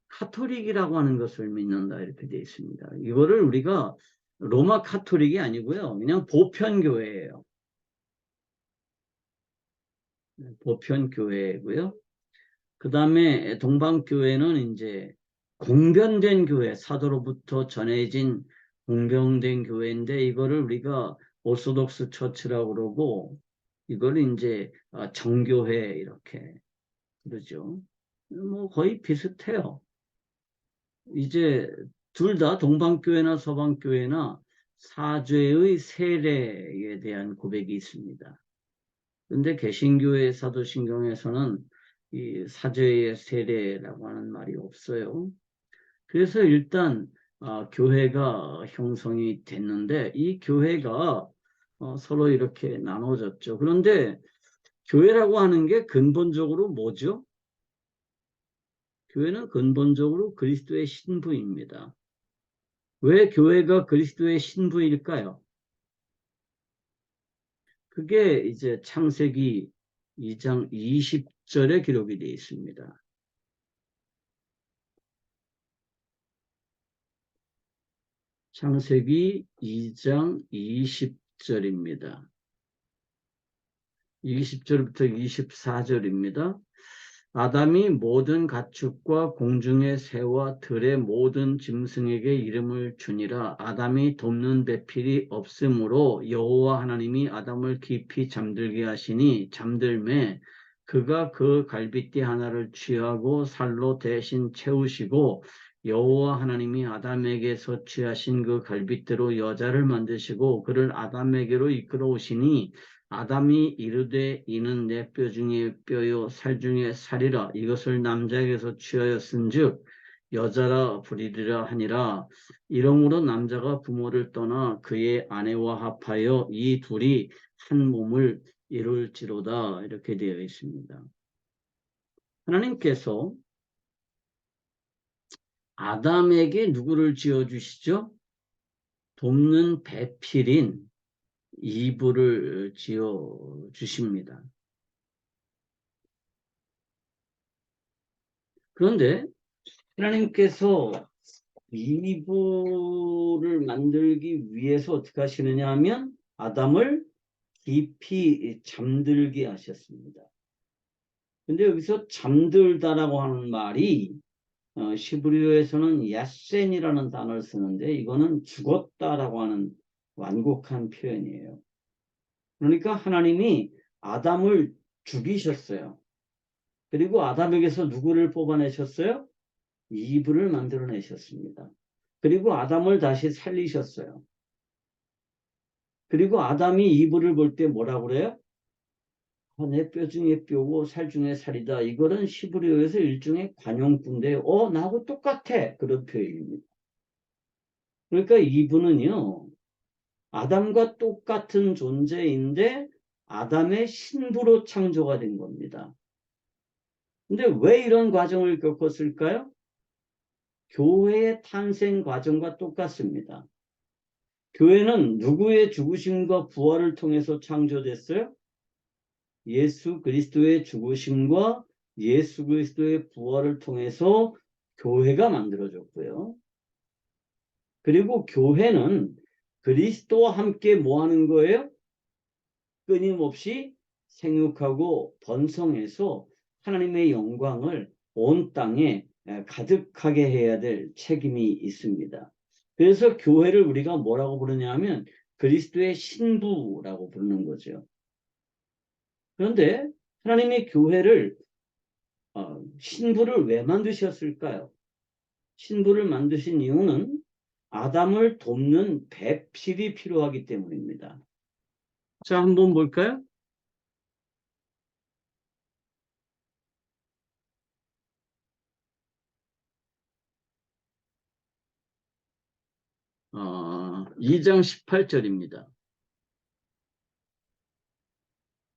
카톨릭이라고 하는 것을 믿는다 이렇게 되어 있습니다. 이거를 우리가 로마 카톨릭이 아니고요. 그냥 보편교회예요. 보편교회고요. 그 다음에 동방교회는 이제 공변된 교회, 사도로부터 전해진 공변된 교회인데 이거를 우리가 오소독스 처치라고 그러고 이걸 이제 정교회 이렇게 그러죠. 뭐 거의 비슷해요. 이제 둘 다 동방교회나 서방교회나 사죄의 세례에 대한 고백이 있습니다. 그런데 개신교회 사도신경에서는 이 사죄의 세례라고 하는 말이 없어요. 그래서 일단 교회가 형성이 됐는데 이 교회가 서로 이렇게 나눠졌죠. 그런데 교회라고 하는 게 근본적으로 뭐죠? 교회는 근본적으로 그리스도의 신부입니다. 왜 교회가 그리스도의 신부일까요? 그게 이제 창세기 2장 20절에 기록이 되어 있습니다. 창세기 2장 20절입니다. 20절부터 24절입니다. 아담이 모든 가축과 공중의 새와 들의 모든 짐승에게 이름을 주니라. 아담이 돕는 배필이 없으므로 여호와 하나님이 아담을 깊이 잠들게 하시니 잠들매 그가 그 갈빗대 하나를 취하고 살로 대신 채우시고 여호와 하나님이 아담에게서 취하신 그 갈빗대로 여자를 만드시고 그를 아담에게로 이끌어 오시니 아담이 이르되 이는 내 뼈 중에 뼈요 살 중에 살이라 이것을 남자에게서 취하였은즉 여자라 부리리라 하니라. 이러므로 남자가 부모를 떠나 그의 아내와 합하여 이 둘이 한 몸을 이룰지로다 이렇게 되어 있습니다. 하나님께서 아담에게 누구를 지어주시죠? 돕는 배필인 이브를 지어 주십니다. 그런데 하나님께서 이브를 만들기 위해서 어떻게 하시느냐 하면 아담을 깊이 잠들게 하셨습니다. 근데 여기서 잠들다라고 하는 말이 시브리어에서는 야센이라는 단어를 쓰는데 이거는 죽었다라고 하는 완곡한 표현이에요. 그러니까 하나님이 아담을 죽이셨어요. 그리고 아담에게서 누구를 뽑아내셨어요? 이브를 만들어내셨습니다. 그리고 아담을 다시 살리셨어요. 그리고 아담이 이브를 볼 때 뭐라고 그래요? 내 뼈 중에 뼈고 살 중에 살이다. 이거는 히브리어에서 일종의 관용구인데, 나하고 똑같아. 그런 표현입니다. 그러니까 이브는요, 아담과 똑같은 존재인데, 아담의 신부로 창조가 된 겁니다. 근데 왜 이런 과정을 겪었을까요? 교회의 탄생 과정과 똑같습니다. 교회는 누구의 죽으심과 부활을 통해서 창조됐어요? 예수 그리스도의 죽으심과 예수 그리스도의 부활을 통해서 교회가 만들어졌고요. 그리고 교회는 그리스도와 함께 뭐 하는 거예요? 끊임없이 생육하고 번성해서 하나님의 영광을 온 땅에 가득하게 해야 될 책임이 있습니다. 그래서 교회를 우리가 뭐라고 부르냐면 그리스도의 신부라고 부르는 거죠. 그런데 하나님의 교회를 신부를 왜 만드셨을까요? 신부를 만드신 이유는 아담을 돕는 배필이 필요하기 때문입니다. 자, 한번 볼까요? 어, 2장 18절입니다.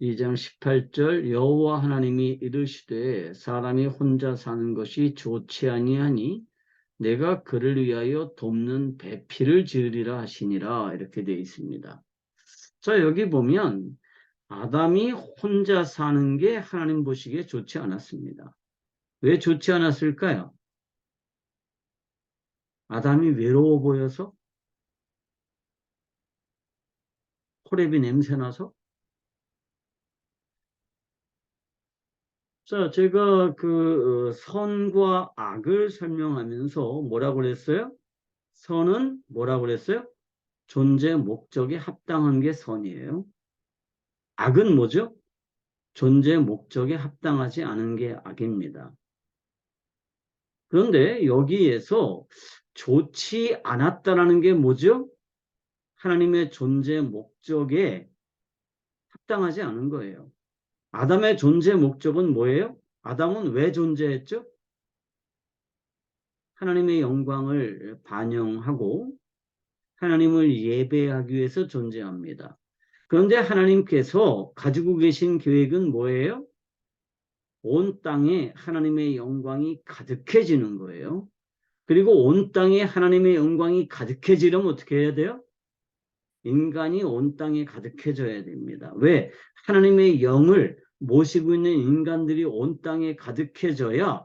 2장 18절 여호와 하나님이 이르시되 사람이 혼자 사는 것이 좋지 아니하니 내가 그를 위하여 돕는 배필을 지으리라 하시니라 이렇게 되어 있습니다. 자, 여기 보면 아담이 혼자 사는 게 하나님 보시기에 좋지 않았습니다. 왜 좋지 않았을까요? 아담이 외로워 보여서? 호렙이 냄새나서? 자, 제가 그 선과 악을 설명하면서 뭐라고 그랬어요? 선은 뭐라고 그랬어요? 존재 목적에 합당한 게 선이에요. 악은 뭐죠? 존재 목적에 합당하지 않은 게 악입니다. 그런데 여기에서 좋지 않았다라는 게 뭐죠? 하나님의 존재 목적에 합당하지 않은 거예요. 아담의 존재 목적은 뭐예요? 아담은 왜 존재했죠? 하나님의 영광을 반영하고 하나님을 예배하기 위해서 존재합니다. 그런데 하나님께서 가지고 계신 계획은 뭐예요? 온 땅에 하나님의 영광이 가득해지는 거예요. 그리고 온 땅에 하나님의 영광이 가득해지려면 어떻게 해야 돼요? 인간이 온 땅에 가득해져야 됩니다. 왜? 하나님의 영을 모시고 있는 인간들이 온 땅에 가득해져야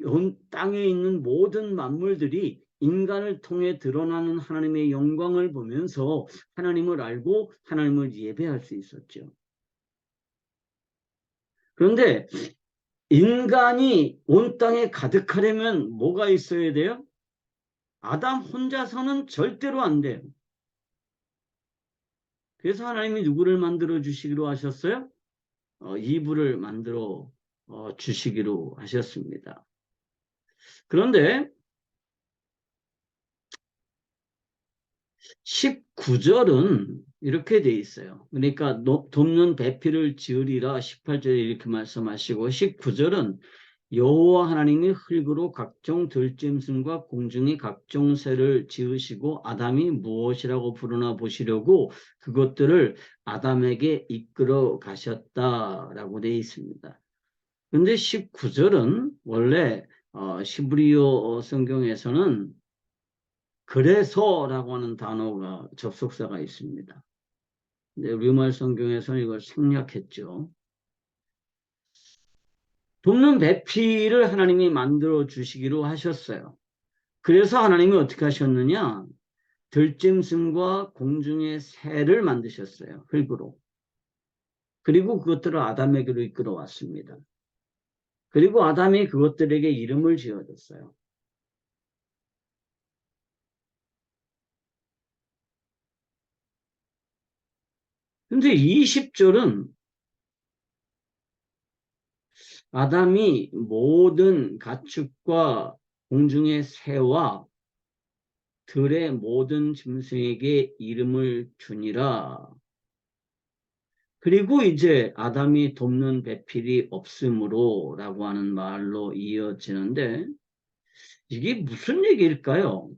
온 땅에 있는 모든 만물들이 인간을 통해 드러나는 하나님의 영광을 보면서 하나님을 알고 하나님을 예배할 수 있었죠. 그런데 인간이 온 땅에 가득하려면 뭐가 있어야 돼요? 아담 혼자서는 절대로 안 돼요. 그래서 하나님이 누구를 만들어 주시기로 하셨어요? 이브를 만들어 주시기로 하셨습니다. 그런데 19절은 이렇게 돼 있어요. 그러니까 돕는 배필을 지으리라 18절에 이렇게 말씀하시고 19절은 여호와 하나님이 흙으로 각종 들짐승과 공중의 각종 새를 지으시고 아담이 무엇이라고 부르나 보시려고 그것들을 아담에게 이끌어 가셨다라고 되어 있습니다. 그런데 19절은 원래 시브리어 성경에서는 그래서라고 하는 단어가 접속사가 있습니다. 근데 우리말 성경에서는 이걸 생략했죠. 돕는 배필을 하나님이 만들어 주시기로 하셨어요. 그래서 하나님이 어떻게 하셨느냐? 들짐승과 공중의 새를 만드셨어요. 흙으로. 그리고 그것들을 아담에게로 이끌어 왔습니다. 그리고 아담이 그것들에게 이름을 지어줬어요. 근데 20절은 아담이 모든 가축과 공중의 새와 들의 모든 짐승에게 이름을 주니라. 그리고 이제 아담이 돕는 배필이 없으므로 라고 하는 말로 이어지는데 이게 무슨 얘기일까요?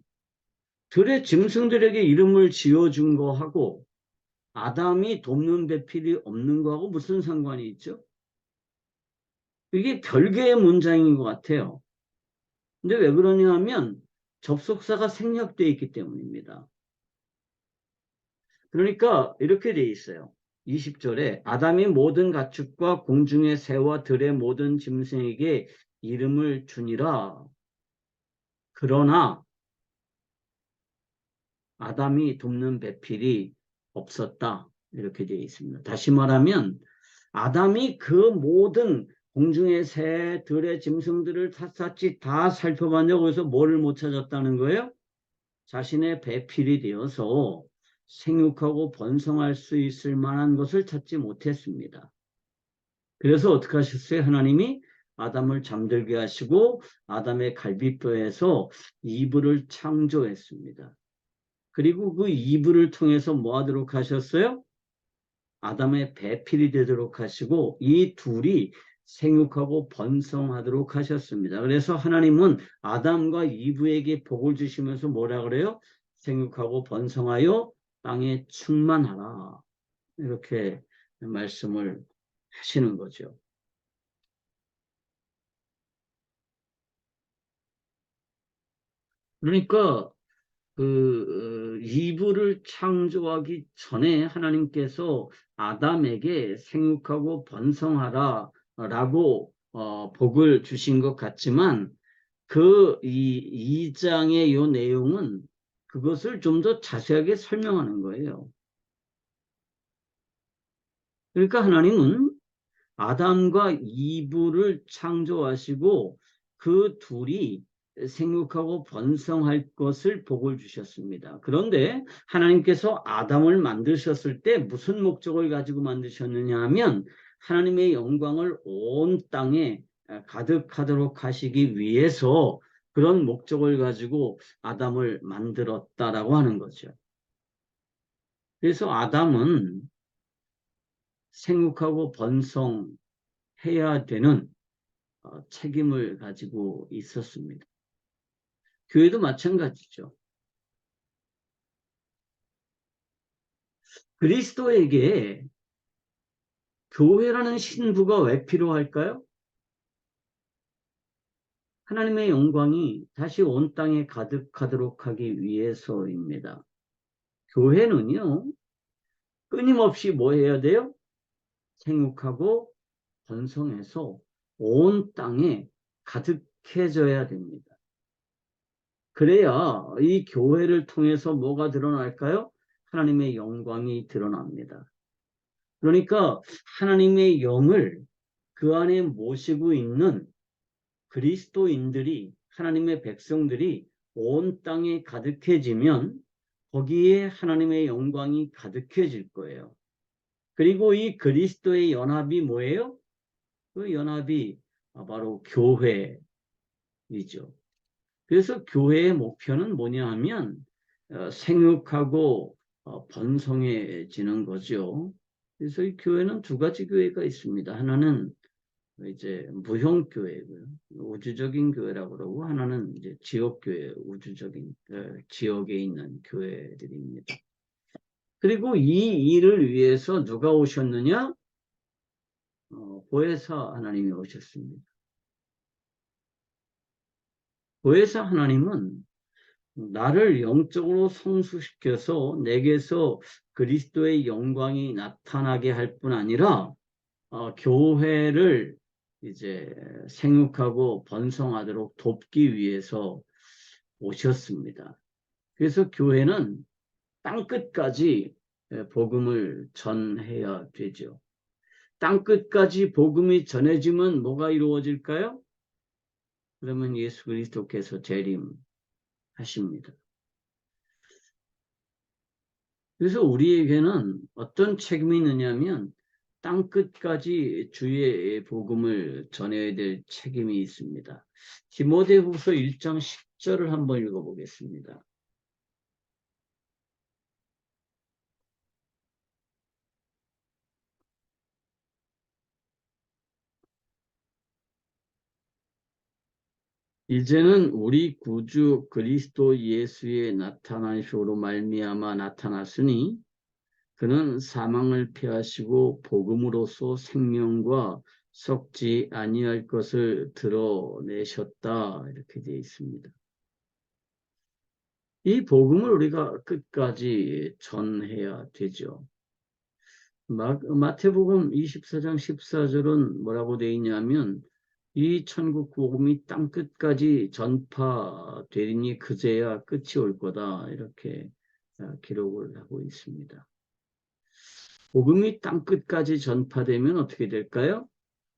들의 짐승들에게 이름을 지어준 거하고 아담이 돕는 배필이 없는 거하고 무슨 상관이 있죠? 이게 별개의 문장인 것 같아요. 근데 왜 그러냐 하면 접속사가 생략되어 있기 때문입니다. 그러니까 이렇게 돼 있어요. 20절에 아담이 모든 가축과 공중의 새와 들의 모든 짐승에게 이름을 주니라. 그러나 아담이 돕는 배필이 없었다. 이렇게 되어 있습니다. 다시 말하면 아담이 그 모든 공중의 새, 들의 짐승들을 샅샅이 다 살펴봤냐고 해서 뭐를 못 찾았다는 거예요? 자신의 배필이 되어서 생육하고 번성할 수 있을 만한 것을 찾지 못했습니다. 그래서 어떻게 하셨어요? 하나님이 아담을 잠들게 하시고 아담의 갈비뼈에서 이불을 창조했습니다. 그리고 그 이불을 통해서 뭐 하도록 하셨어요? 아담의 배필이 되도록 하시고 이 둘이 생육하고 번성하도록 하셨습니다. 그래서 하나님은 아담과 이브에게 복을 주시면서 뭐라 그래요? 생육하고 번성하여 땅에 충만하라. 이렇게 말씀을 하시는 거죠. 그러니까 이브를 창조하기 전에 하나님께서 아담에게 생육하고 번성하라 라고 복을 주신 것 같지만 이 2장의 요 내용은 그것을 좀 더 자세하게 설명하는 거예요. 그러니까 하나님은 아담과 이브를 창조하시고 그 둘이 생육하고 번성할 것을 복을 주셨습니다. 그런데 하나님께서 아담을 만드셨을 때 무슨 목적을 가지고 만드셨느냐 하면 하나님의 영광을 온 땅에 가득하도록 하시기 위해서 그런 목적을 가지고 아담을 만들었다라고 하는 거죠. 그래서 아담은 생육하고 번성해야 되는 책임을 가지고 있었습니다. 교회도 마찬가지죠. 그리스도에게 교회라는 신부가 왜 필요할까요? 하나님의 영광이 다시 온 땅에 가득하도록 하기 위해서입니다. 교회는요, 끊임없이 뭐 해야 돼요? 생육하고 번성해서 온 땅에 가득해져야 됩니다. 그래야 이 교회를 통해서 뭐가 드러날까요? 하나님의 영광이 드러납니다. 그러니까 하나님의 영을 그 안에 모시고 있는 그리스도인들이 하나님의 백성들이 온 땅에 가득해지면 거기에 하나님의 영광이 가득해질 거예요. 그리고 이 그리스도의 연합이 뭐예요? 그 연합이 바로 교회이죠. 그래서 교회의 목표는 뭐냐 하면 생육하고 번성해지는 거죠. 그래서 이 교회는 두 가지 교회가 있습니다. 하나는 이제 무형교회고요. 우주적인 교회라고 그러고 하나는 이제 지역교회, 우주적인 지역에 있는 교회들입니다. 그리고 이 일을 위해서 누가 오셨느냐? 보혜사 하나님이 오셨습니다. 보혜사 하나님은 나를 영적으로 성숙시켜서 내게서 그리스도의 영광이 나타나게 할 뿐 아니라 교회를 이제 생육하고 번성하도록 돕기 위해서 오셨습니다. 그래서 교회는 땅끝까지 복음을 전해야 되죠. 땅끝까지 복음이 전해지면 뭐가 이루어질까요? 그러면 예수 그리스도께서 재림하십니다. 그래서 우리에게는 어떤 책임이 있느냐면 땅 끝까지 주의 복음을 전해야 될 책임이 있습니다. 디모데후서 1장 10절을 한번 읽어보겠습니다. 이제는 우리 구주 그리스도 예수의 나타나심으로 말미암아 나타났으니 그는 사망을 피하시고 복음으로써 생명과 썩지 아니할 것을 드러내셨다. 이렇게 되어 있습니다. 이 복음을 우리가 끝까지 전해야 되죠. 마태복음 24장 14절은 뭐라고 되어 있냐면 이 천국 복음이 땅 끝까지 전파되리니 그제야 끝이 올 거다. 이렇게 기록을 하고 있습니다. 복음이 땅 끝까지 전파되면 어떻게 될까요?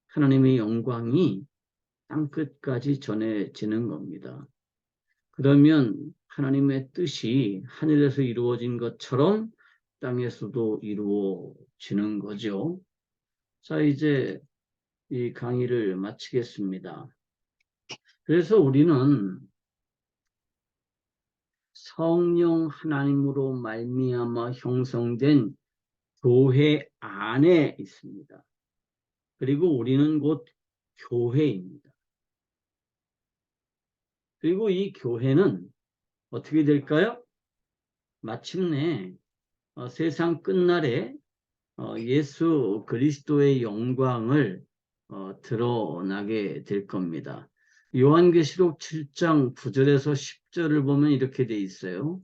하나님의 영광이 땅 끝까지 전해지는 겁니다. 그러면 하나님의 뜻이 하늘에서 이루어진 것처럼 땅에서도 이루어지는 거죠. 자, 이제 이 강의를 마치겠습니다. 그래서 우리는 성령 하나님으로 말미암아 형성된 교회 안에 있습니다. 그리고 우리는 곧 교회입니다. 그리고 이 교회는 어떻게 될까요? 마침내 세상 끝날에 예수 그리스도의 영광을 드러나게 될 겁니다. 요한계시록 7장 9절에서 10절을 보면 이렇게 돼 있어요.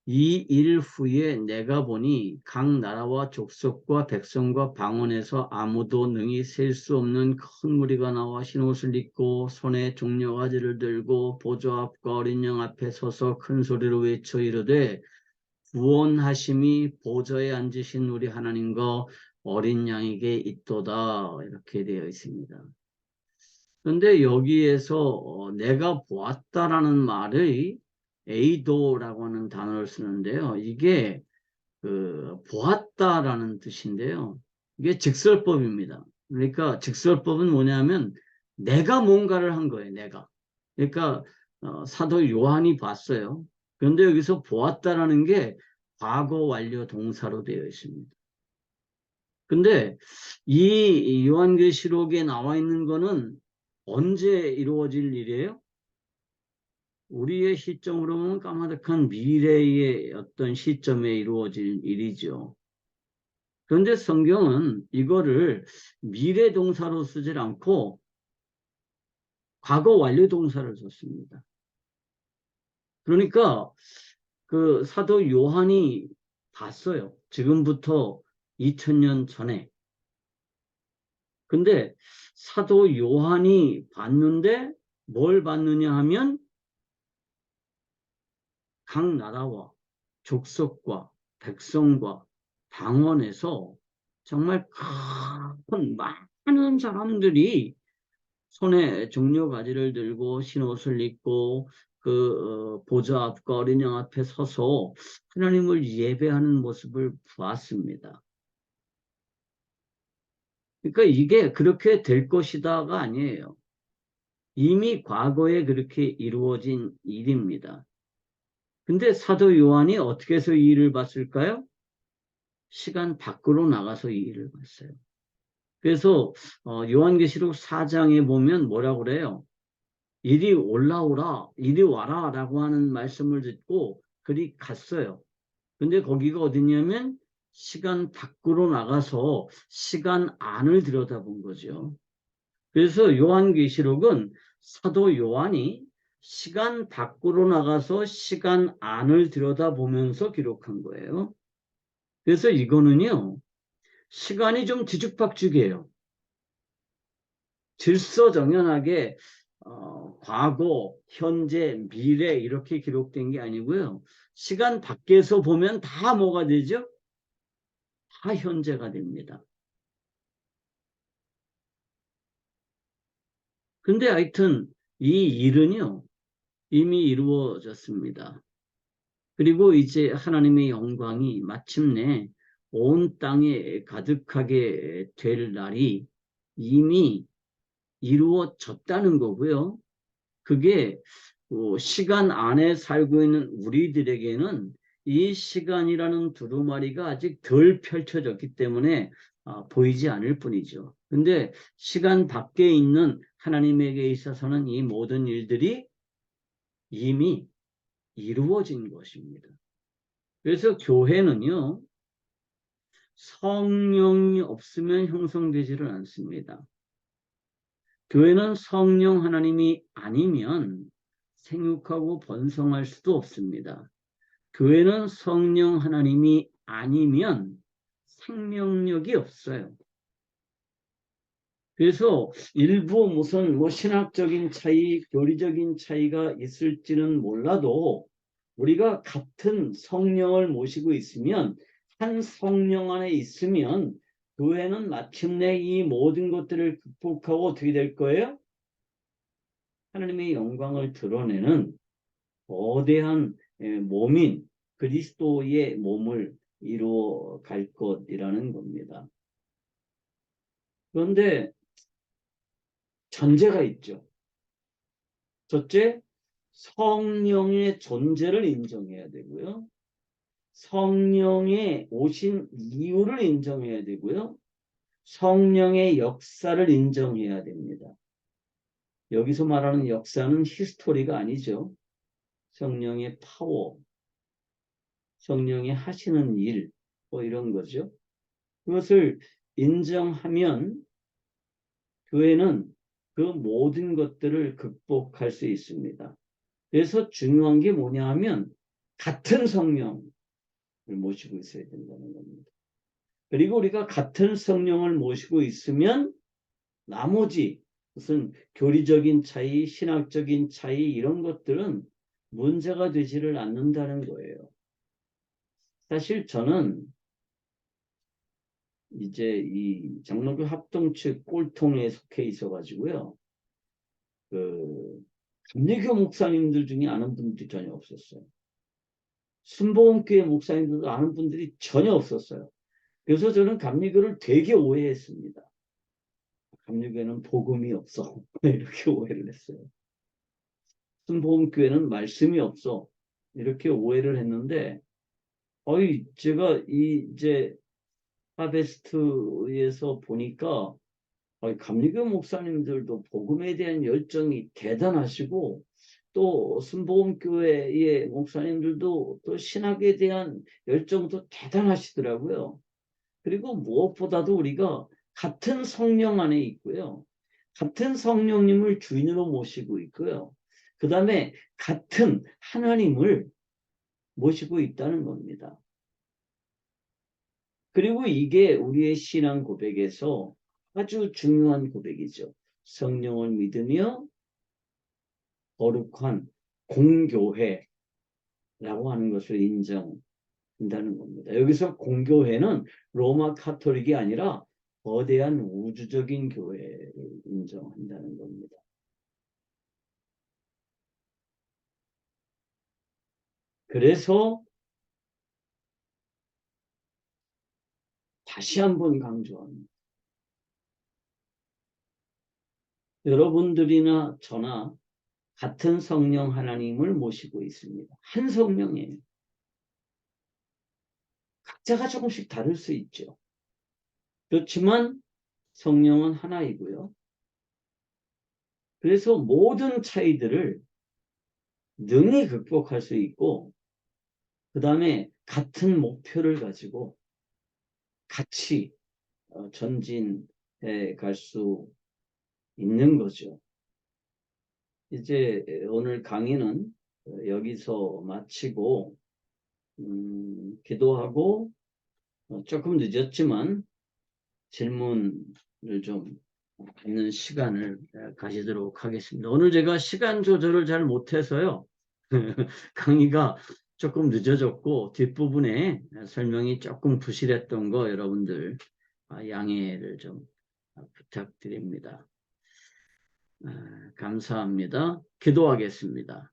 이 일 후에 내가 보니 각 나라와 족속과 백성과 방언에서 아무도 능히 셀 수 없는 큰 무리가 나와 흰옷을 입고 손에 종려가지를 들고 보좌 앞과 어린 양 앞에 서서 큰 소리로 외쳐 이르되 구원하심이 보좌에 앉으신 우리 하나님과 어린 양에게 있도다. 이렇게 되어 있습니다. 그런데 여기에서 내가 보았다라는 말의 에이도라고 하는 단어를 쓰는데요. 이게 보았다라는 뜻인데요. 이게 직설법입니다. 그러니까 직설법은 뭐냐면 내가 뭔가를 한 거예요. 내가. 그러니까 사도 요한이 봤어요. 그런데 여기서 보았다라는 게 과거 완료 동사로 되어 있습니다. 근데 이 요한계시록에 나와 있는 거는 언제 이루어질 일이에요? 우리의 시점으로 보면 까마득한 미래의 어떤 시점에 이루어질 일이죠. 그런데 성경은 이거를 미래 동사로 쓰질 않고 과거 완료 동사를 썼습니다. 그러니까 그 사도 요한이 봤어요. 지금부터 2000년 전에. 근데 사도 요한이 봤는데 뭘 봤느냐 하면 각 나라와 족속과 백성과 방언에서 정말 큰 많은 사람들이 손에 종려가지를 들고 흰옷을 입고 보좌 앞과 어린 양 앞에 서서 하나님을 예배하는 모습을 보았습니다. 그러니까 이게 그렇게 될 것이다가 아니에요. 이미 과거에 그렇게 이루어진 일입니다. 근데 사도 요한이 어떻게 해서 이 일을 봤을까요? 시간 밖으로 나가서 이 일을 봤어요. 그래서 요한계시록 4장에 보면 뭐라고 그래요? 이리 올라오라, 이리 와라 라고 하는 말씀을 듣고 그리 갔어요. 근데 거기가 어디냐면 시간 밖으로 나가서 시간 안을 들여다본 거죠. 그래서 요한계시록은 사도 요한이 시간 밖으로 나가서 시간 안을 들여다보면서 기록한 거예요. 그래서 이거는요, 시간이 좀 뒤죽박죽이에요. 질서정연하게 과거, 현재, 미래 이렇게 기록된 게 아니고요. 시간 밖에서 보면 다 뭐가 되죠? 다 현재가 됩니다. 근데 하여튼 이 일은요, 이미 이루어졌습니다. 그리고 이제 하나님의 영광이 마침내 온 땅에 가득하게 될 날이 이미 이루어졌다는 거고요. 그게 시간 안에 살고 있는 우리들에게는 이 시간이라는 두루마리가 아직 덜 펼쳐졌기 때문에 보이지 않을 뿐이죠. 근데 시간 밖에 있는 하나님에게 있어서는 이 모든 일들이 이미 이루어진 것입니다. 그래서 교회는요, 성령이 없으면 형성되지를 않습니다. 교회는 성령 하나님이 아니면 생육하고 번성할 수도 없습니다. 교회는 성령 하나님이 아니면 생명력이 없어요. 그래서 일부 무슨 신학적인 차이, 교리적인 차이가 있을지는 몰라도 우리가 같은 성령을 모시고 있으면, 한 성령 안에 있으면 교회는 마침내 이 모든 것들을 극복하고 어떻게 될 거예요? 하나님의 영광을 드러내는 거대한 몸인 그리스도의 몸을 이루어 갈 것이라는 겁니다. 그런데 전제가 있죠. 첫째, 성령의 존재를 인정해야 되고요. 성령의 오신 이유를 인정해야 되고요. 성령의 역사를 인정해야 됩니다. 여기서 말하는 역사는 히스토리가 아니죠. 성령의 파워, 성령이 하시는 일, 이런 거죠. 그것을 인정하면 교회는 그 모든 것들을 극복할 수 있습니다. 그래서 중요한 게 뭐냐 하면 같은 성령을 모시고 있어야 된다는 겁니다. 그리고 우리가 같은 성령을 모시고 있으면 나머지 무슨 교리적인 차이, 신학적인 차이 이런 것들은 문제가 되지를 않는다는 거예요. 사실 저는 이제 이 장로교 합동체 꼴통에 속해 있어가지고요. 감리교 목사님들 중에 아는 분들이 전혀 없었어요. 순복음교회 목사님들도 아는 분들이 전혀 없었어요. 그래서 저는 감리교를 되게 오해했습니다. 감리교회는 복음이 없어. 이렇게 오해를 했어요. 순복음교회는 말씀이 없어. 이렇게 오해를 했는데, 제가 이제 하베스트에서 보니까 감리교 목사님들도 복음에 대한 열정이 대단하시고, 또 순복음교회의 목사님들도 또 신학에 대한 열정도 대단하시더라고요. 그리고 무엇보다도 우리가 같은 성령 안에 있고요. 같은 성령님을 주인으로 모시고 있고요. 그 다음에 같은 하나님을 모시고 있다는 겁니다. 그리고 이게 우리의 신앙 고백에서 아주 중요한 고백이죠. 성령을 믿으며 거룩한 공교회라고 하는 것을 인정한다는 겁니다. 여기서 공교회는 로마 카톨릭이 아니라 거대한 우주적인 교회를 인정한다는 겁니다. 그래서 다시 한번 강조합니다. 여러분들이나 저나 같은 성령 하나님을 모시고 있습니다. 한 성령이에요. 각자가 조금씩 다를 수 있죠. 그렇지만 성령은 하나이고요. 그래서 모든 차이들을 능히 극복할 수 있고, 그 다음에 같은 목표를 가지고 같이 전진해 갈 수 있는 거죠. 이제 오늘 강의는 여기서 마치고 기도하고 조금 늦었지만 질문을 좀 받는 시간을 가지도록 하겠습니다. 오늘 제가 시간 조절을 잘 못해서요. 강의가 조금 늦어졌고 뒷부분에 설명이 조금 부실했던 거 여러분들 양해를 좀 부탁드립니다. 감사합니다. 기도하겠습니다.